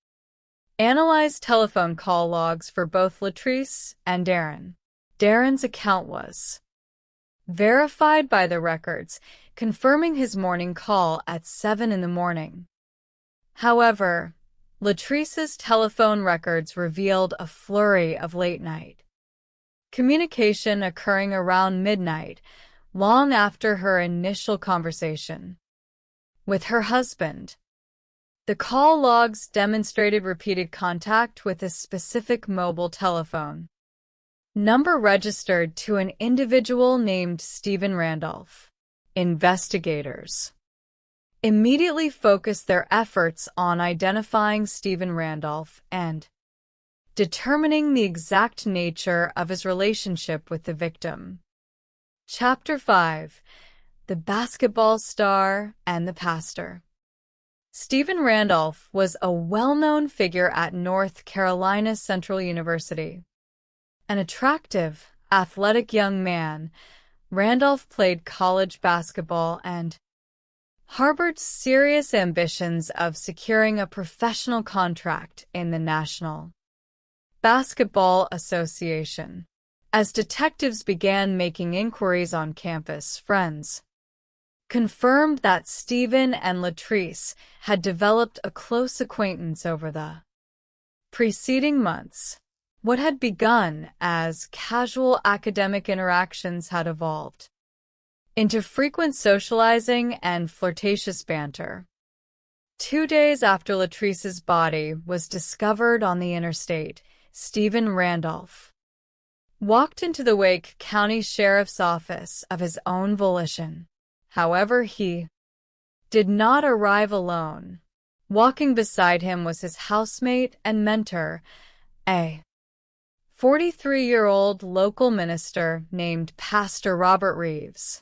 analyze telephone call logs for both Latrice and Darren. Darren's account was verified by the records, confirming his morning call at 7 in the morning. However, Latrice's telephone records revealed a flurry of late-night communication occurring around midnight, long after her initial conversation with her husband. The call logs demonstrated repeated contact with a specific mobile telephone number registered to an individual named Stephen Randolph. Investigators immediately focused their efforts on identifying Stephen Randolph and determining the exact nature of his relationship with the victim. Chapter 5: The Basketball Star and the Pastor. Stephen Randolph was a well-known figure at North Carolina Central University. An attractive, athletic young man, Randolph played college basketball and harbored serious ambitions of securing a professional contract in the National Basketball Association. As detectives began making inquiries on campus, friends confirmed that Stephen and Latrice had developed a close acquaintance over the preceding months. What had begun as casual academic interactions had evolved into frequent socializing and flirtatious banter. 2 days after Latrice's body was discovered on the interstate, Stephen Randolph walked into the Wake County Sheriff's Office of his own volition. However, he did not arrive alone. Walking beside him was his housemate and mentor, a 43-year-old local minister named Pastor Robert Reeves.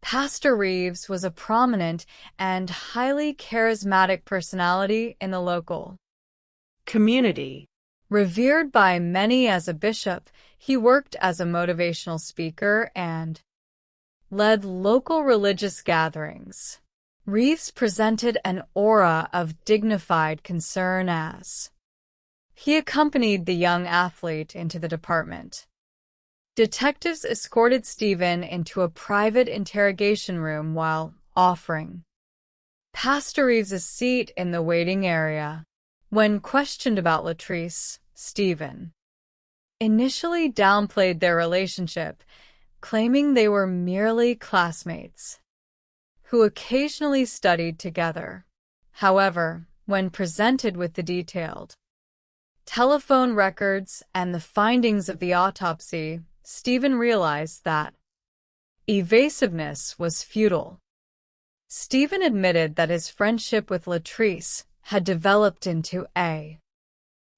Pastor Reeves was a prominent and highly charismatic personality in the local community. Revered by many as a bishop, he worked as a motivational speaker and led local religious gatherings. Reeves presented an aura of dignified concern as he accompanied the young athlete into the department. Detectives escorted Stephen into a private interrogation room while offering Pastor Reeves a seat in the waiting area. When questioned about Latrice, Stephen initially downplayed their relationship, claiming they were merely classmates who occasionally studied together. However, when presented with the detailed telephone records and the findings of the autopsy, Stephen realized that evasiveness was futile. Stephen admitted that his friendship with Latrice had developed into a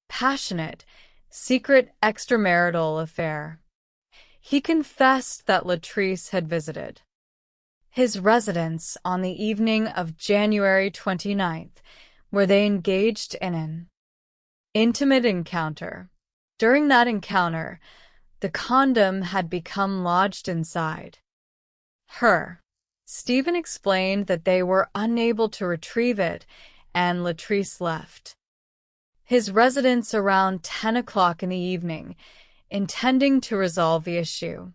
passionate, secret extramarital affair. He confessed that Latrice had visited his residence on the evening of January 29th, where they engaged in an intimate encounter. During that encounter, the condom had become lodged inside her. Stephen explained that they were unable to retrieve it, and Latrice left his residence around 10 o'clock in the evening, intending to resolve the issue.